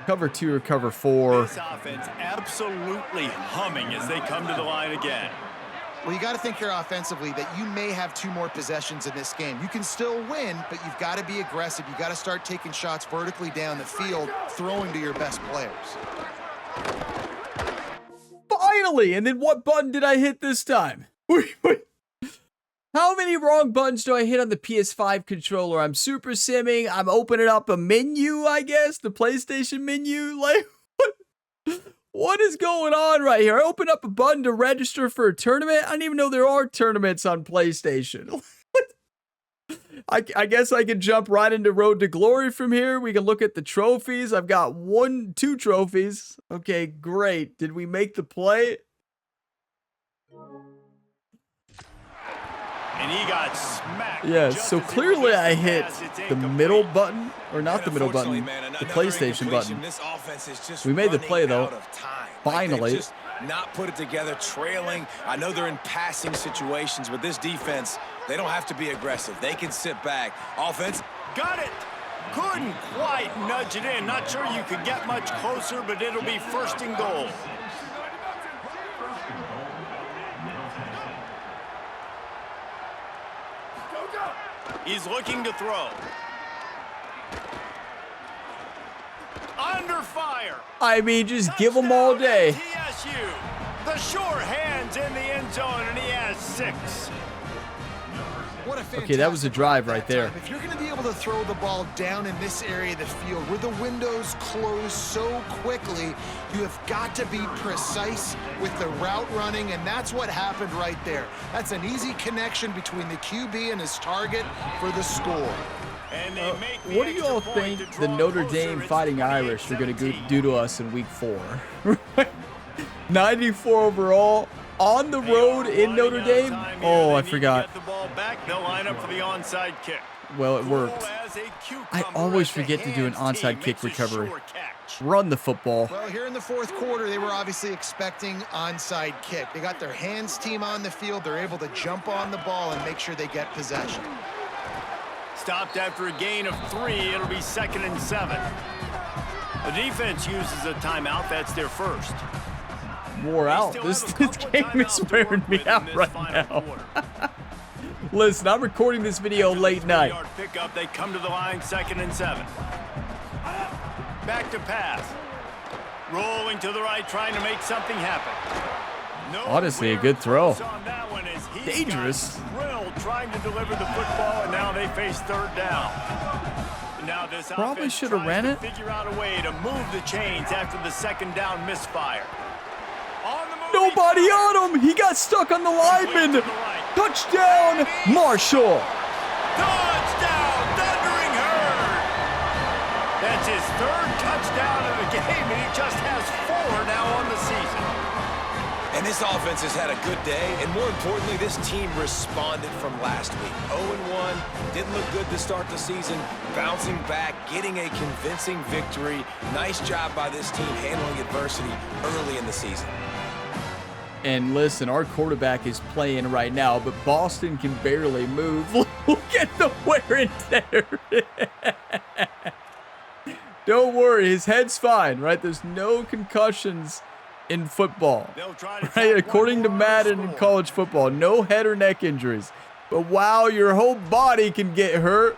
Cover 2 or cover 4. This offense absolutely humming as they come to the line again. Well, you got to think here offensively that you may have 2 more possessions in this game. You can still win, but you've got to be aggressive. You got to start taking shots vertically down the field, throwing to your best players. Finally! And then what button did I hit this time? Wait. How many wrong buttons do I hit on the PS5 controller? I'm super simming. I'm opening up a menu, I guess. The PlayStation menu. Like, what is going on right here? I open up a button to register for a tournament. I don't even know there are tournaments on PlayStation. I guess I can jump right into Road to Glory from here. We can look at the trophies. I've got 2 trophies. Okay, great. Did we make the play? And he got smacked. Yeah, so clearly I hit the middle button, or not the middle button, the PlayStation button. We made the play though. Finally. Just not put it together, trailing. I know they're in passing situations, but this defense, they don't have to be aggressive. They can sit back. Offense. Got it. Couldn't quite nudge it in. Not sure you could get much closer, but it'll be 1st and goal. He's looking to throw. Under fire. I mean, just give them all day. TSU. The sure hands in the end zone, and he has 6. Okay, that was a drive right there. If you're going to be able to throw the ball down in this area of the field where the windows close so quickly, you have got to be precise with the route running, and that's what happened right there. That's an easy connection between the QB and his target for the score. What do you all think the Notre Dame Fighting Irish are going to do to us in week 4? 94 overall. On the road in Notre Dame? Oh, I forgot. Well, it worked. I always forget to do an onside kick recovery. Run the football. Well, here in the 4th quarter, they were obviously expecting onside kick. They got their hands team on the field. They're able to jump on the ball and make sure they get possession. Stopped after a gain of 3. It'll be 2nd and 7. The defense uses a timeout. That's their first. Wore out. This game is wearing me out right now. Listen, I'm recording this video late night. Pickup, they come to the line, 2nd and 7. Back to pass. Rolling to the right, trying to make something happen. Honestly, a good throw. Dangerous. Trying to deliver the football, and now they face 3rd down. Now this probably should have ran it. Figure out a way to move the chains after the 2nd down misfire. On the Nobody on him. He got stuck on the lineman. Touchdown, Marshall. Touchdown, Thundering Herd. That's his third touchdown of the game, and he just has 4 now on the season. And this offense has had a good day, and more importantly, this team responded from last week. 0-1, didn't look good to start the season, bouncing back, getting a convincing victory. Nice job by this team handling adversity early in the season. And listen, our quarterback is playing right now, but Boston can barely move. Look at the wear and tear. Don't worry, his head's fine, right? There's no concussions in football, right? According to Madden in college football, no head or neck injuries. But wow, your whole body can get hurt.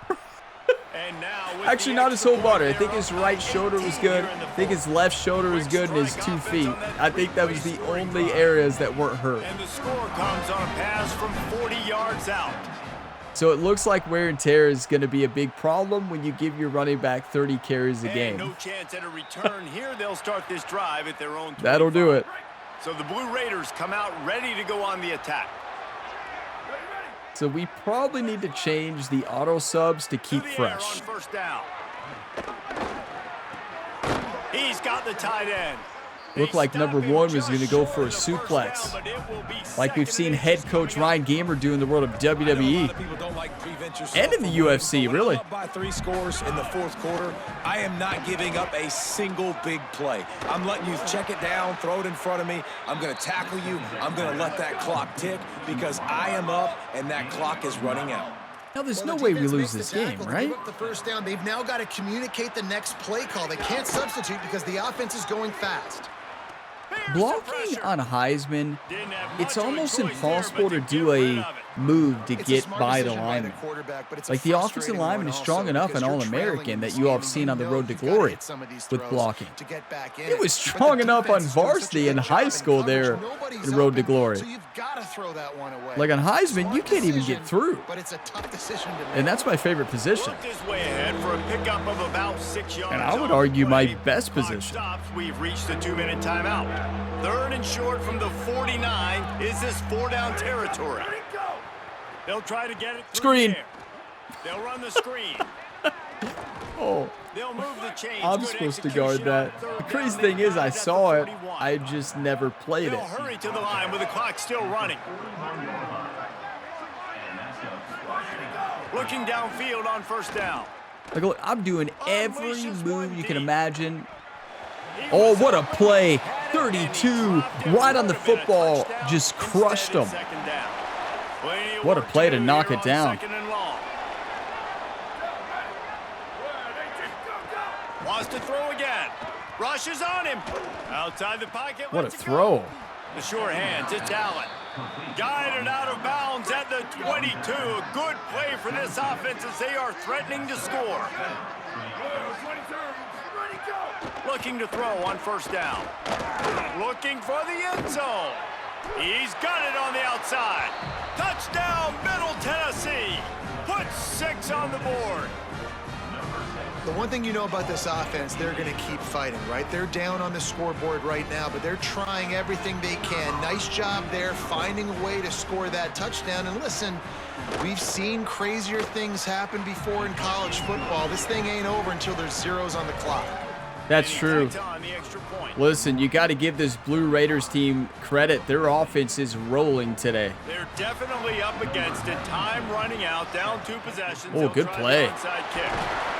Actually, not his whole body. I think his right shoulder was good. I think his left shoulder was good, and his 2 feet. I think that was the only areas that weren't hurt. And the score comes on a pass from 40 yards out. So it looks like wear and tear is going to be a big problem when you give your running back 30 carries a game. No chance at a return here. They'll start this drive at their own 25. That'll do it. So the Blue Raiders come out ready to go on the attack. So we probably need to change the auto subs to keep fresh. On first down. He's got the tight end. Looked like number 1 was going to go for a suplex, like we've seen head coach Ryan Gamer do in the world of WWE and in the UFC, really. By 3 scores in the 4th quarter, I am not giving up a single big play. I'm letting you check it down, throw it in front of me. I'm going to tackle you. I'm going to let that clock tick because I am up and that clock is running out. Now, there's no way we lose this game, right? The first down. They've now got to communicate the next play call. They can't substitute because the offense is going fast. Blocking on Heisman, it's almost impossible to do a move to get by the lineman. Like, the offensive lineman is strong enough and All-American that you all have seen on the road to glory with blocking. He was strong enough on varsity in high school there in road to glory. Like on Heisman, you can't even get through. And that's my favorite position. And I would argue my best position. We've reached the 2-minute timeout. 3rd and short from the 49. Is this 4-down territory? They'll try to get it screen. They'll run the screen. Oh, They'll move the chains. I'm supposed to guard that. The crazy thing is, I saw it. I just never played it. They'll hurry to the line with the clock still running. Looking downfield on first down. Like, look, I'm doing every move you can imagine. Oh, what a play. 32, right on the football, just crushed him. What a play to knock it down. Wants to throw again. Rushes on him. Outside the pocket. What a throw. The sure hands, it's Allen. Guided out of bounds at the 22. A good play for this offense as they are threatening to score. Looking to throw on first down. Looking for the end zone. He's got it on the outside. Touchdown, Middle Tennessee. Put 6 on the board. The one thing you know about this offense, they're going to keep fighting, right? They're down on the scoreboard right now, but they're trying everything they can. Nice job there, finding a way to score that touchdown. And listen, we've seen crazier things happen before in college football. This thing ain't over until there's zeros on the clock. That's true. Listen, you got to give this Blue Raiders team credit. Their offense is rolling today. They're definitely up against it. Time running out, down 2 possessions. Oh, good play.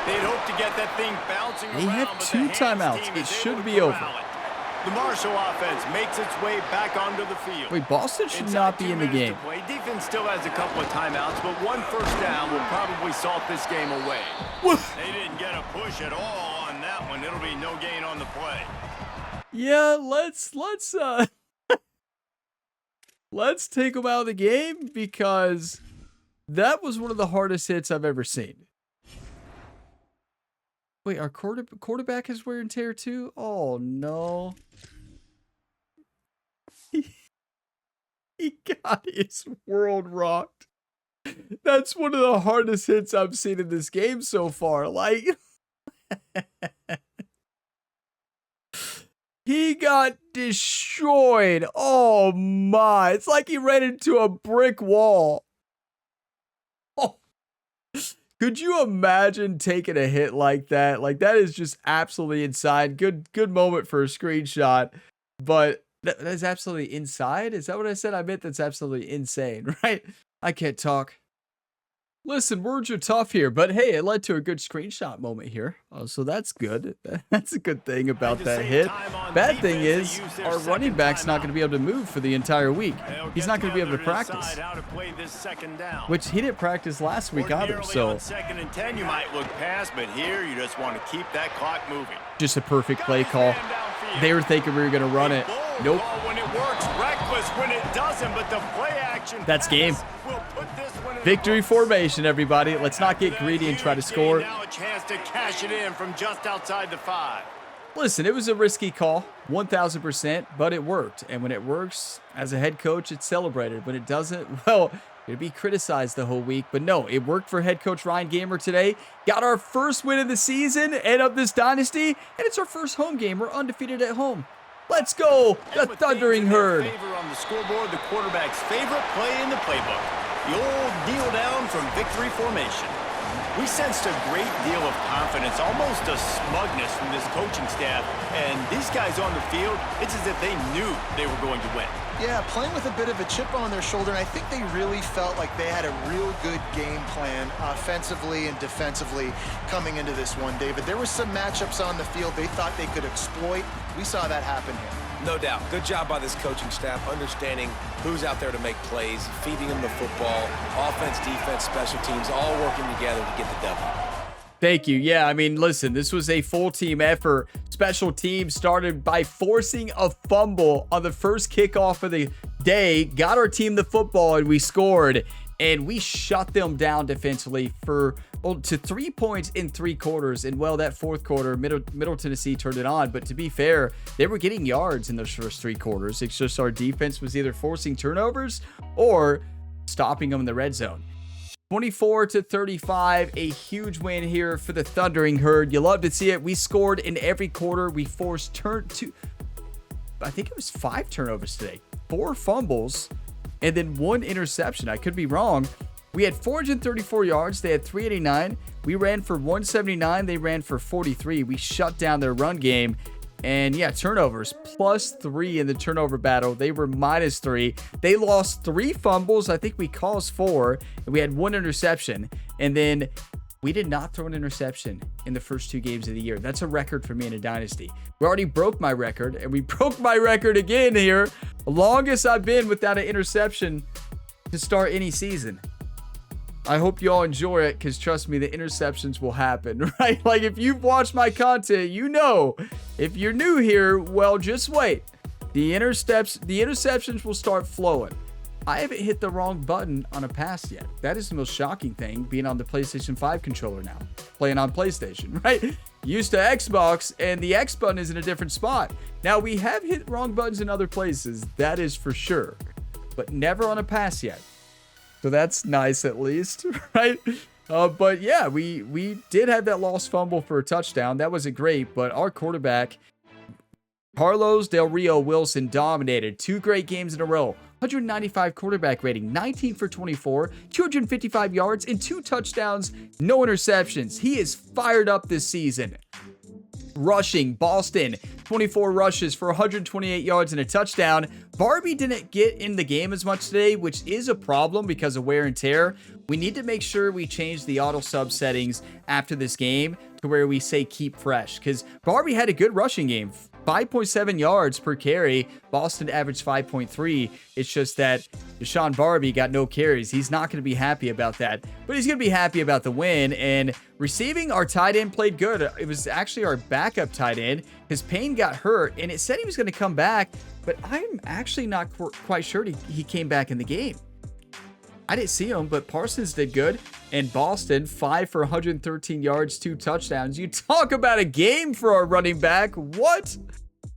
They'd hope to get that thing bouncing around. They have 2 timeouts. It should be over. The Marshall offense makes its way back onto the field. Wait, Boston should not be in the game. Defense still has a couple of timeouts, but 1 first down will probably salt this game away. They didn't get a push at all on that one. It'll be no gain on the play. Yeah, let's let's take them out of the game because that was one of the hardest hits I've ever seen. Wait, our quarterback has wear and tear too? Oh no. He got his world rocked. That's one of the hardest hits I've seen in this game so far. Like, he he got destroyed. Oh my. It's like he ran into a brick wall. Oh. Could you imagine taking a hit like that? Like, that is just absolutely inside. Good moment for a screenshot. But that is absolutely inside? Is that what I said? I meant that's absolutely insane, right? I can't talk. Listen, words are tough here, but hey, it led to a good screenshot moment here. So that's good. That's a good thing about that hit. Bad thing is, our running back's not going to be able to move for the entire week. He's not going to be able to practice, which he didn't practice last week either. So on 2nd and 10, you might look past, but here you just want to keep that clock moving. Just a perfect play call. They were thinking we were going to run it. Nope. When it works, reckless when it doesn't, but the play action. That's game. Victory formation, everybody. Let's not get greedy and try to score. Now a chance to cash it in from just outside the 5. Listen, it was a risky call, 1,000%, but it worked. And when it works, as a head coach, it's celebrated. When it doesn't, well, it'll be criticized the whole week. But no, it worked for head coach Ryan Gamer today. Got our first win of the season and of this dynasty, and it's our first home game. We're undefeated at home. Let's go, the Thundering Herd. On the scoreboard, the quarterback's favorite play in the playbook, the old kneel down from victory formation. We sensed a great deal of confidence, almost a smugness from this coaching staff, and these guys on the field, it's as if they knew they were going to win. Yeah, playing with a bit of a chip on their shoulder, and I think they really felt like they had a real good game plan offensively and defensively coming into this one, David. There were some matchups on the field they thought they could exploit. We saw that happen here. No doubt. Good job by this coaching staff, understanding who's out there to make plays, feeding them the football, offense, defense, special teams, all working together to get the W. Thank you. Yeah, I mean, listen, this was a full team effort. Special teams started by forcing a fumble on the first kickoff of the day, got our team the football, and we scored. And we shut them down defensively to 3 points in 3 quarters. And, well, that fourth quarter, Middle Tennessee turned it on. But to be fair, they were getting yards in those first 3 quarters. It's just our defense was either forcing turnovers or stopping them in the red zone. 24-35, a huge win here for the Thundering Herd. You love to see it. We scored in every quarter. We forced I think it was 5 turnovers today, 4 fumbles, and then 1 interception. I could be wrong. We had 434 yards. They had 389. We ran for 179. They ran for 43. We shut down their run game. And yeah, turnovers, +3 in the turnover battle. They were -3. They lost 3 fumbles. I think we caused 4. And we had 1 interception. And then we did not throw an interception in the first 2 games of the year. That's a record for me in a dynasty. We already broke my record. And we broke my record again here. The longest I've been without an interception to start any season. I hope you all enjoy it, because trust me, the interceptions will happen, right? Like, if you've watched my content, you know. If you're new here, well, just wait. The interceptions will start flowing. I haven't hit the wrong button on a pass yet. That is the most shocking thing, being on the PlayStation 5 controller now. Playing on PlayStation, right? Used to Xbox, and the X button is in a different spot. Now, we have hit wrong buttons in other places, that is for sure. But never on a pass yet. So that's nice, at least, right? But yeah, we did have that lost fumble for a touchdown. That wasn't great, but our quarterback, Carlos Del Rio Wilson, dominated. 2 great games in a row. 195 quarterback rating, 19 for 24, 255 yards, and 2 touchdowns, no interceptions. He is fired up this season. Rushing, Boston, 24 rushes for 128 yards and a touchdown. Barbie didn't get in the game as much today, which is a problem because of wear and tear. We need to make sure we change the auto sub settings after this game to where we say keep fresh, because Barbie had a good rushing game. 5.7 yards per carry. Boston averaged 5.3. It's just that Deshaun Barbie got no carries. He's not going to be happy about that, but he's going to be happy about the win. And receiving, our tight end played good. It was actually our backup tight end. His Payne got hurt, and it said he was going to come back, but I'm actually not quite sure he came back in the game. I didn't see him, but Parsons did good. And Boston, 5 for 113 yards, 2 touchdowns. You talk about a game for our running back. What?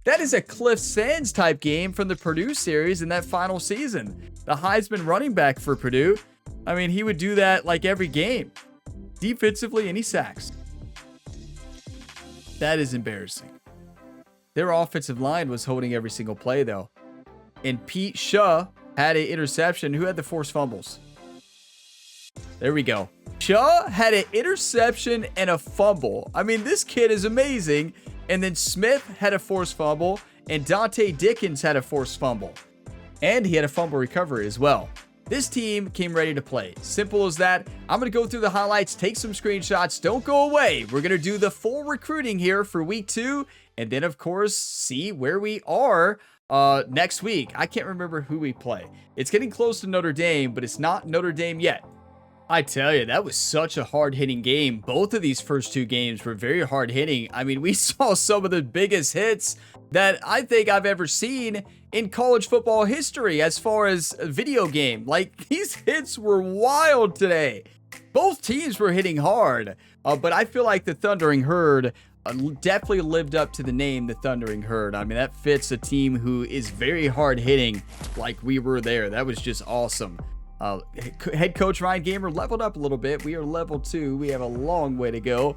That is a Cliff Sands type game from the Purdue series in that final season. The Heisman running back for Purdue. I mean, he would do that like every game. Defensively, and he sacks. That is embarrassing. Their offensive line was holding every single play, though. And Pete Shaw had an interception. Who had the forced fumbles? There we go. Shaw had an interception and a fumble. I mean, this kid is amazing. And then Smith had a forced fumble, and Dante Dickens had a forced fumble. And he had a fumble recovery as well. This team came ready to play. Simple as that. I'm going to go through the highlights, take some screenshots. Don't go away. We're going to do the full recruiting here for week 2. And then, of course, see where we are next week. I can't remember who we play. It's getting close to Notre Dame, but it's not Notre Dame yet. I tell you, that was such a hard-hitting game. Both of these first 2 games were very hard-hitting. I mean, we saw some of the biggest hits that I think I've ever seen in college football history as far as a video game. Like, these hits were wild today. Both teams were hitting hard, but I feel like the Thundering Herd definitely lived up to the name, the Thundering Herd. I mean, that fits a team who is very hard-hitting like we were there. That was just awesome. Head coach Ryan Gamer leveled up a little bit. We are level 2. We have a long way to go.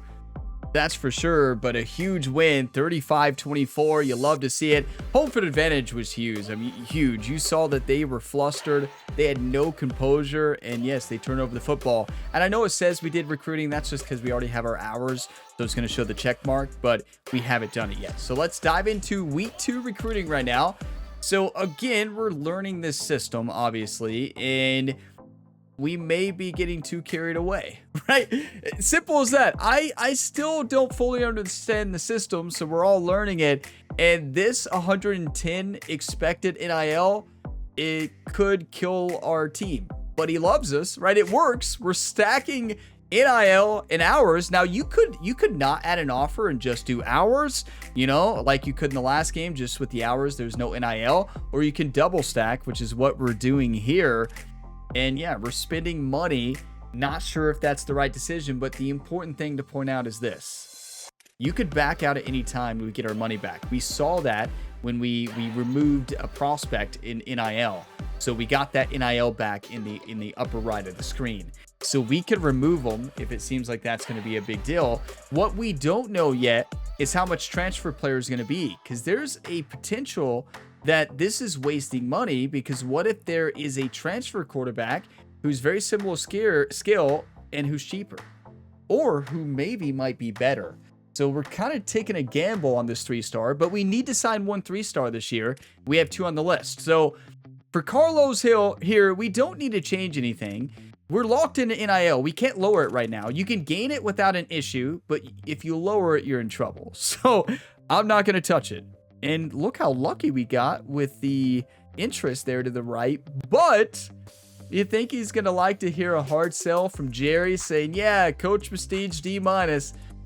That's for sure, but a huge win, 35-24. You love to see it. Home field advantage was huge. I mean, huge. You saw that they were flustered. They had no composure, and yes, they turned over the football. And I know it says we did recruiting. That's just because we already have our hours, so it's going to show the check mark, but we haven't done it yet. So let's dive into week 2 recruiting right now. So again, we're learning this system, obviously, and we may be getting too carried away, right? Simple as that. I still don't fully understand the system, so we're all learning it. And this 110 expected NIL, it could kill our team. But he loves us, right? It works. We're stacking NIL in hours. Now you could not add an offer and just do hours, you know, like you could in the last game, just with the hours, there's no NIL, or you can double stack, which is what we're doing here. And yeah, we're spending money. Not sure if that's the right decision, but the important thing to point out is this. You could back out at any time and we get our money back. We saw that when we removed a prospect in NIL. So we got that NIL back in the upper right of the screen. So we could remove them if it seems like that's going to be a big deal. What we don't know yet is how much transfer player is going to be, because there's a potential that this is wasting money, because what if there is a transfer quarterback who's very similar skill and who's cheaper, or who maybe might be better? So we're kind of taking a gamble on this 3-star, but we need to sign 1 3-star this year. We have 2 on the list. So for Carlos Hill here, we don't need to change anything. We're locked into NIL. We can't lower it right now. You can gain it without an issue, but if you lower it, you're in trouble. So I'm not going to touch it. And look how lucky we got with the interest there to the right. But you think he's going to like to hear a hard sell from Jerry saying, yeah, coach prestige D-,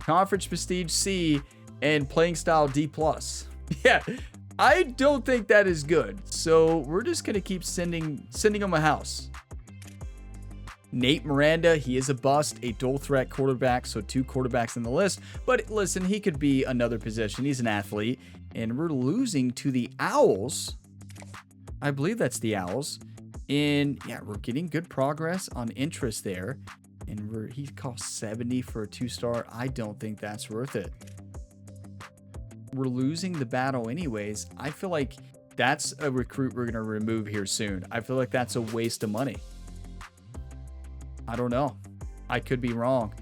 conference prestige C, and playing style D+. Yeah, I don't think that is good. So we're just going to keep sending him a house. Nate Miranda, he is a bust, a dual threat quarterback, so 2 quarterbacks in the list. But listen, he could be another position. He's an athlete. And we're losing to the Owls. I believe that's the Owls. And yeah, we're getting good progress on interest there. And he costs 70 for a 2-star. I don't think that's worth it. We're losing the battle anyways. I feel like that's a recruit we're going to remove here soon. I feel like that's a waste of money. I don't know. I could be wrong.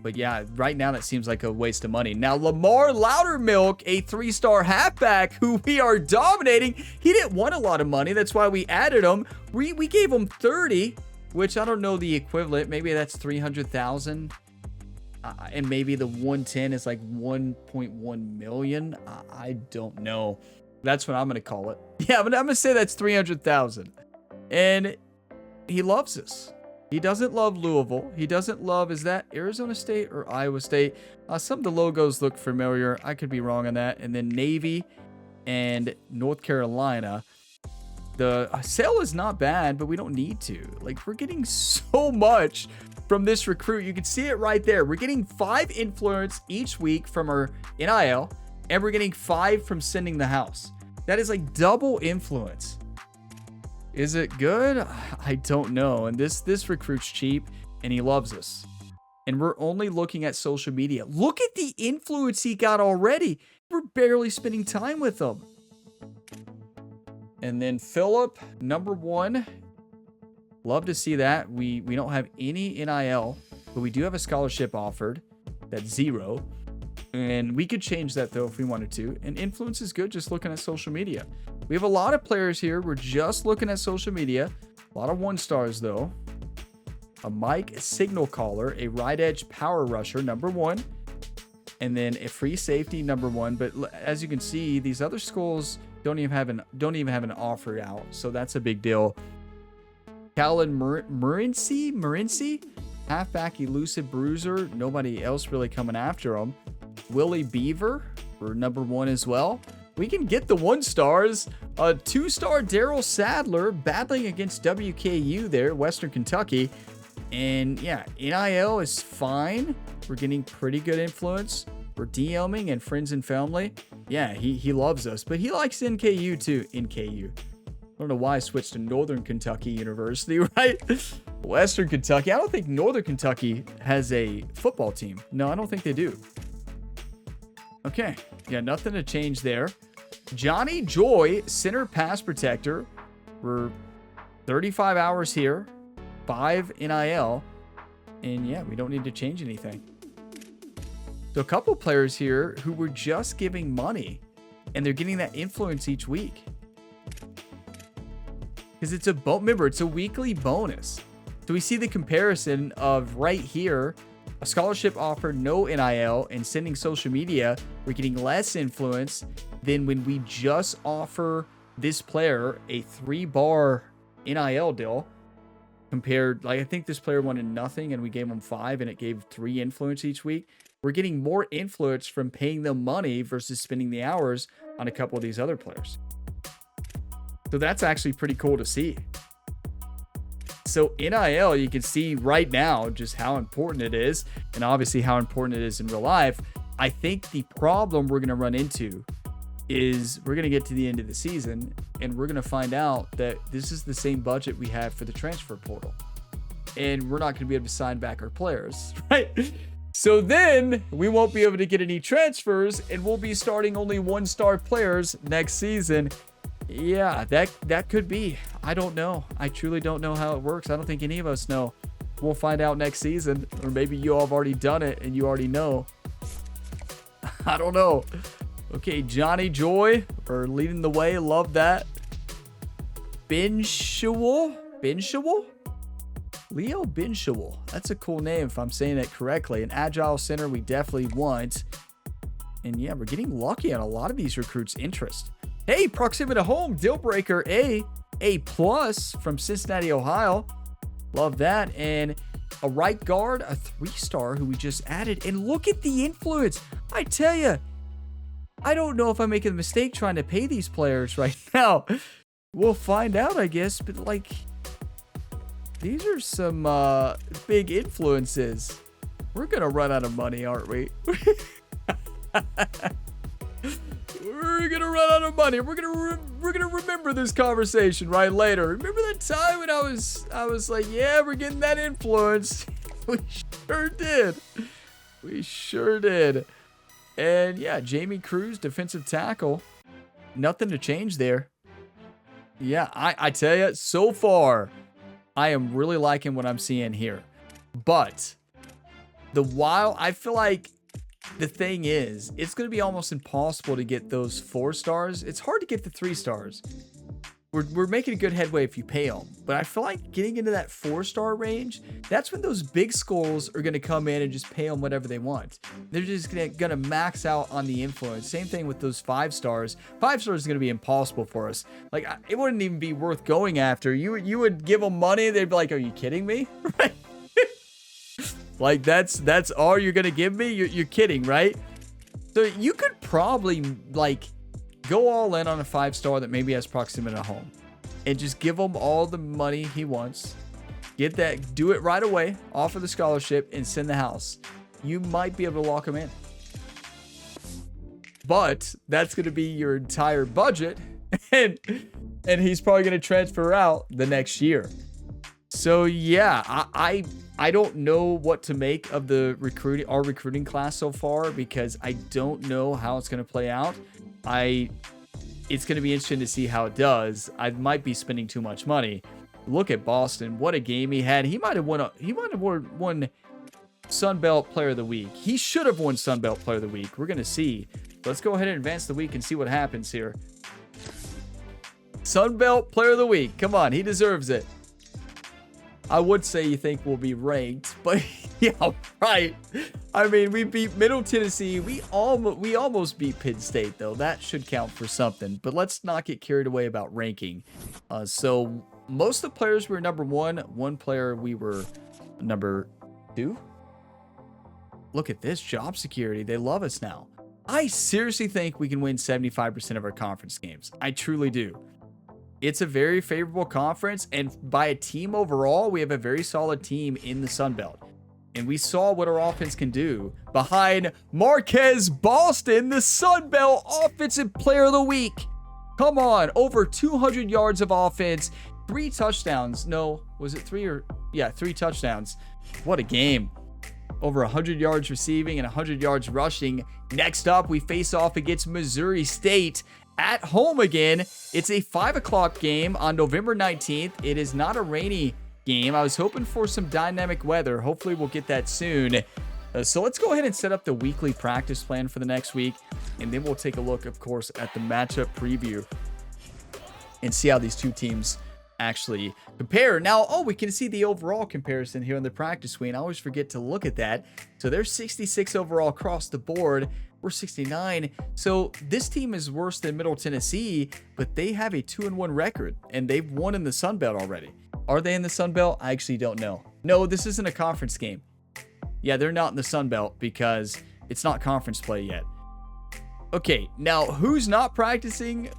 But yeah, right now that seems like a waste of money. Now, Lamar Loudermilk, a 3-star halfback who we are dominating. He didn't want a lot of money. That's why we added him. We gave him 30, which I don't know the equivalent. Maybe that's 300,000. And maybe the 110 is like 1.1 million. I don't know. That's what I'm going to call it. Yeah, but I'm going to say that's 300,000. And he loves us. He doesn't love Louisville. He doesn't love, is that Arizona State or Iowa State? Some of the logos look familiar. I could be wrong on that. And then Navy and North Carolina. The sale is not bad, but we don't need to. Like, we're getting so much from this recruit. You can see it right there. We're getting 5 influence each week from our NIL, and we're getting 5 from sending the house. That is like double influence. Is it good? I don't know. And this recruit's cheap, and he loves us. And we're only looking at social media. Look at the influence he got already. we're barely spending time with them. And then Phillip, number 1. Love to see that. We don't have any NIL, but we do have a scholarship offered. That's 0. And we could change that, though, if we wanted to. And influence is good just looking at social media. We have a lot of players here. We're just looking at social media. A lot of 1-stars, though. A Mike signal caller, a right edge power rusher, number 1. And then a free safety, number 1. But as you can see, these other schools don't even have an offer out. So that's a big deal. Callan Morency, halfback elusive bruiser. Nobody else really coming after him. Willie Beaver for number 1 as well. We can get the 1-stars. A 2-star Daryl Sadler battling against WKU there, Western Kentucky. And yeah, NIL is fine. We're getting pretty good influence. We're DMing and friends and family. Yeah, he loves us, but he likes NKU too. NKU. I don't know why I switched to Northern Kentucky University, right? Western Kentucky. I don't think Northern Kentucky has a football team. No, I don't think they do. Okay. Yeah, nothing to change there. Johnny Joy, center pass protector. We're 35 hours here. 5 NIL. And yeah, we don't need to change anything. So a couple players here who were just giving money. And they're getting that influence each week. Because it's remember, it's a weekly bonus. So we see the comparison of right here, a scholarship offered, no NIL, and sending social media, we're getting less influence than when we just offer this player a 3-bar NIL deal. Compared, like I think this player wanted nothing and we gave him 5 and it gave 3 influence each week. We're getting more influence from paying them money versus spending the hours on a couple of these other players. So that's actually pretty cool to see. So NIL, you can see right now just how important it is, and obviously how important it is in real life. I think the problem we're going to run into is we're going to get to the end of the season, and we're going to find out that this is the same budget we have for the transfer portal. And we're not going to be able to sign back our players, right? So then we won't be able to get any transfers, and we'll be starting only 1-star players next season. Yeah, that could be. I don't know. I truly don't know how it works. I don't think any of us know. We'll find out next season, or maybe you all have already done it and you already know. I don't know. Okay, Johnny Joy, or leading the way. Love that. Benshewell? Leo Benshewell. That's a cool name if I'm saying it correctly. An agile center we definitely want. And yeah, we're getting lucky on a lot of these recruits' interest. Hey, proximity to home, deal breaker A+ from Cincinnati, Ohio. Love that. And a right guard, a 3-star who we just added. And look at the influence. I tell you, I don't know if I'm making a mistake trying to pay these players right now. We'll find out, I guess. But like, these are some big influences. We're going to run out of money, aren't we? We're gonna run out of money. We're gonna remember this conversation right later. Remember that time when I was like, yeah, we're getting that influence. We sure did. And yeah, Jamie Cruz, defensive tackle. Nothing to change there. Yeah, I tell you, so far, I am really liking what I'm seeing here. But I feel like the thing is, it's going to be almost impossible to get those 4-stars. It's hard to get the 3-stars. We're making a good headway if you pay them. But I feel like getting into that 4-star range, that's when those big schools are going to come in and just pay them whatever they want. They're just going to max out on the influence. Same thing with those 5-stars. 5-stars is going to be impossible for us. Like, it wouldn't even be worth going after. You would give them money. They'd be like, are you kidding me? Right? Like, that's all you're going to give me? You're kidding, right? So you could probably, like, go all in on a 5-star that maybe has proximity to home and just give him all the money he wants. Get that, do it right away, offer the scholarship, and send the house. You might be able to lock him in. But that's going to be your entire budget, and he's probably going to transfer out the next year. So yeah, I don't know what to make of our recruiting class so far, because I don't know how it's going to play out. It's going to be interesting to see how it does. I might be spending too much money. Look at Boston. What a game he had. He might have won Sun Belt Player of the Week. He should have won Sun Belt Player of the Week. We're going to see. Let's go ahead and advance the week and see what happens here. Sun Belt Player of the Week. Come on, he deserves it. I would say you think we'll be ranked, but yeah, right. I mean, we beat Middle Tennessee. We almost beat Penn State, though. That should count for something. But let's not get carried away about ranking. So most of the players were number 1. One player we were number 2. Look at this job security. They love us now. I seriously think we can win 75% of our conference games. I truly do. It's a very favorable conference, and by a team overall, we have a very solid team in the Sun Belt. And we saw what our offense can do behind Marquez Boston, the Sun Belt Offensive Player of the Week. Come on, over 200 yards of offense, 3 touchdowns. No, was it 3 or? Yeah, 3 touchdowns. What a game. Over 100 yards receiving and 100 yards rushing. Next up, we face off against Missouri State at home again. It's a 5 o'clock game on November 19th. It is not a rainy game. I was hoping for some dynamic weather. Hopefully we'll get that soon. So let's go ahead and set up the weekly practice plan for the next week. And then we'll take a look, of course, at the matchup preview and see how these two teams actually compare. Now, we can see the overall comparison here on the practice screen. I always forget to look at that. So they're 66 overall across the board. We're 69. So this team is worse than Middle Tennessee, but they have a 2-1 record, and they've won in the Sun Belt already. Are they in the Sun Belt? I actually don't know. No, this isn't a conference game. Yeah, they're not in the Sun Belt because it's not conference play yet. Okay, now who's not practicing?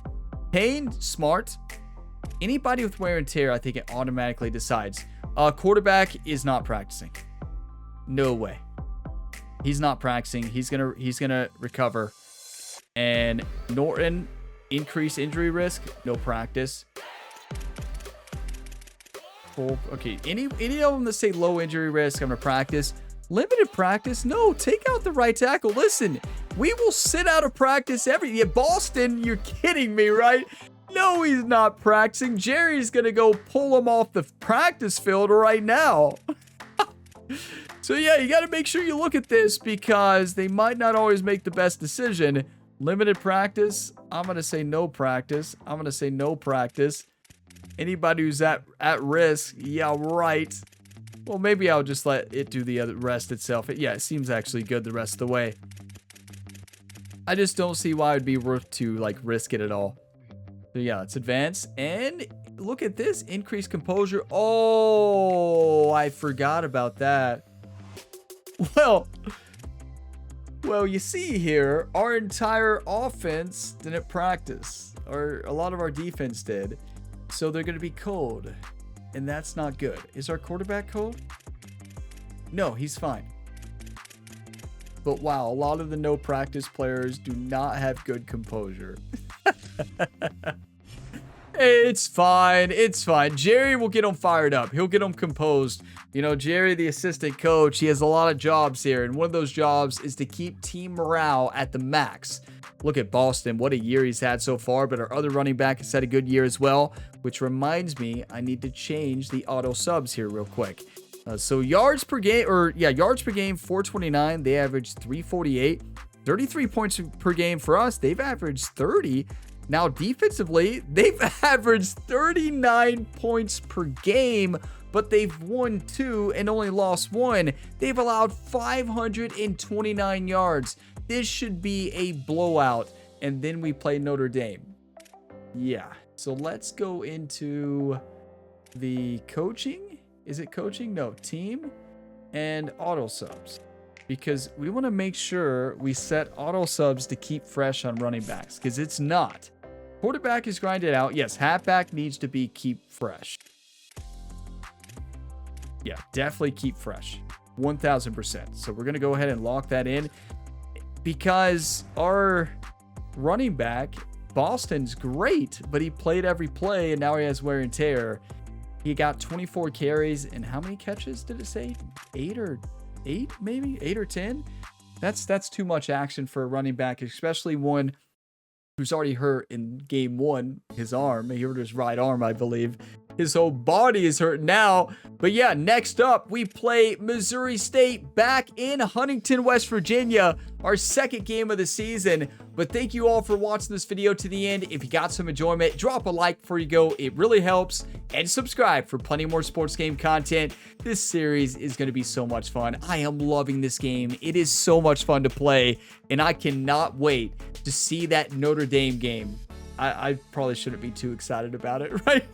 Payne, smart. Anybody with wear and tear, I think it automatically decides. Quarterback is not practicing. No way. He's not practicing. He's gonna recover. And Norton, increased injury risk, no practice. Okay, any of them that say low injury risk, I'm gonna practice. Limited practice, no. Take out the right tackle. Listen, we will sit out of practice Boston, you're kidding me, right? No, he's not practicing. Jerry's gonna go pull him off the practice field right now. So yeah, you got to make sure you look at this because they might not always make the best decision. Limited practice. I'm going to say no practice. I'm going to say no practice. Anybody who's at risk. Yeah, right. Well, maybe I'll just let it do the rest itself. Yeah, it seems actually good the rest of the way. I just don't see why it'd be worth to risk it at all. So yeah, let's advance. And look at this. Increased composure. Oh, I forgot about that. Well, you see here, our entire offense didn't practice, or a lot of our defense did, so they're going to be cold, and that's not good. Is our quarterback cold? No, he's fine. But wow, a lot of the no practice players do not have good composure. It's fine. It's fine. Jerry will get them fired up. He'll get them composed. You know, Jerry, the assistant coach, he has a lot of jobs here. And one of those jobs is to keep team morale at the max. Look at Boston. What a year he's had so far. But our other running back has had a good year as well. Which reminds me, I need to change the auto subs here real quick. So yards per game, 429. They averaged 348. 33 points per game for us. They've averaged 30. Now, defensively, they've averaged 39 points per game, but they've won 2 and only lost 1. They've allowed 529 yards. This should be a blowout. And then we play Notre Dame. Yeah. So let's go into the coaching. Is it coaching? No, team and auto subs. Because we want to make sure we set auto subs to keep fresh on running backs. Because it's not. Quarterback is grinded out. Yes, halfback needs to be keep fresh. Yeah, definitely keep fresh. 1,000%. So we're going to go ahead and lock that in. Because our running back, Boston's great, but he played every play and now he has wear and tear. He got 24 carries, and how many catches did it say? 8 or 10? That's too much action for a running back, especially one who's already hurt in game 1. His arm, he hurt his right arm, I believe. His whole body is hurt now. But yeah, next up, we play Missouri State back in Huntington, West Virginia, our second game of the season. But thank you all for watching this video to the end. If you got some enjoyment, drop a like before you go. It really helps. And subscribe for plenty more sports game content. This series is going to be so much fun. I am loving this game. It is so much fun to play. And I cannot wait to see that Notre Dame game. I probably shouldn't be too excited about it, right?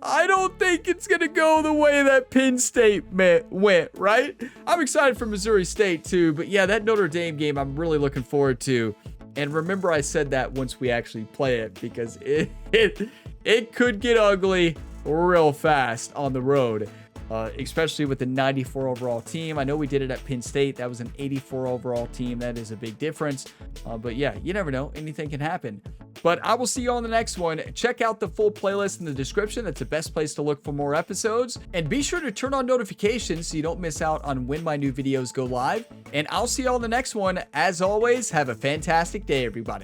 I don't think it's going to go the way that Penn State went, right? I'm excited for Missouri State too, but yeah, that Notre Dame game I'm really looking forward to. And remember, I said that once we actually play it, because it could get ugly real fast on the road, especially with the 94 overall team. I know we did it at Penn State. That was an 84 overall team. That is a big difference. But yeah, you never know. Anything can happen. But I will see you on the next one. Check out the full playlist in the description. That's the best place to look for more episodes. And be sure to turn on notifications so you don't miss out on when my new videos go live. And I'll see you on the next one. As always, have a fantastic day, everybody.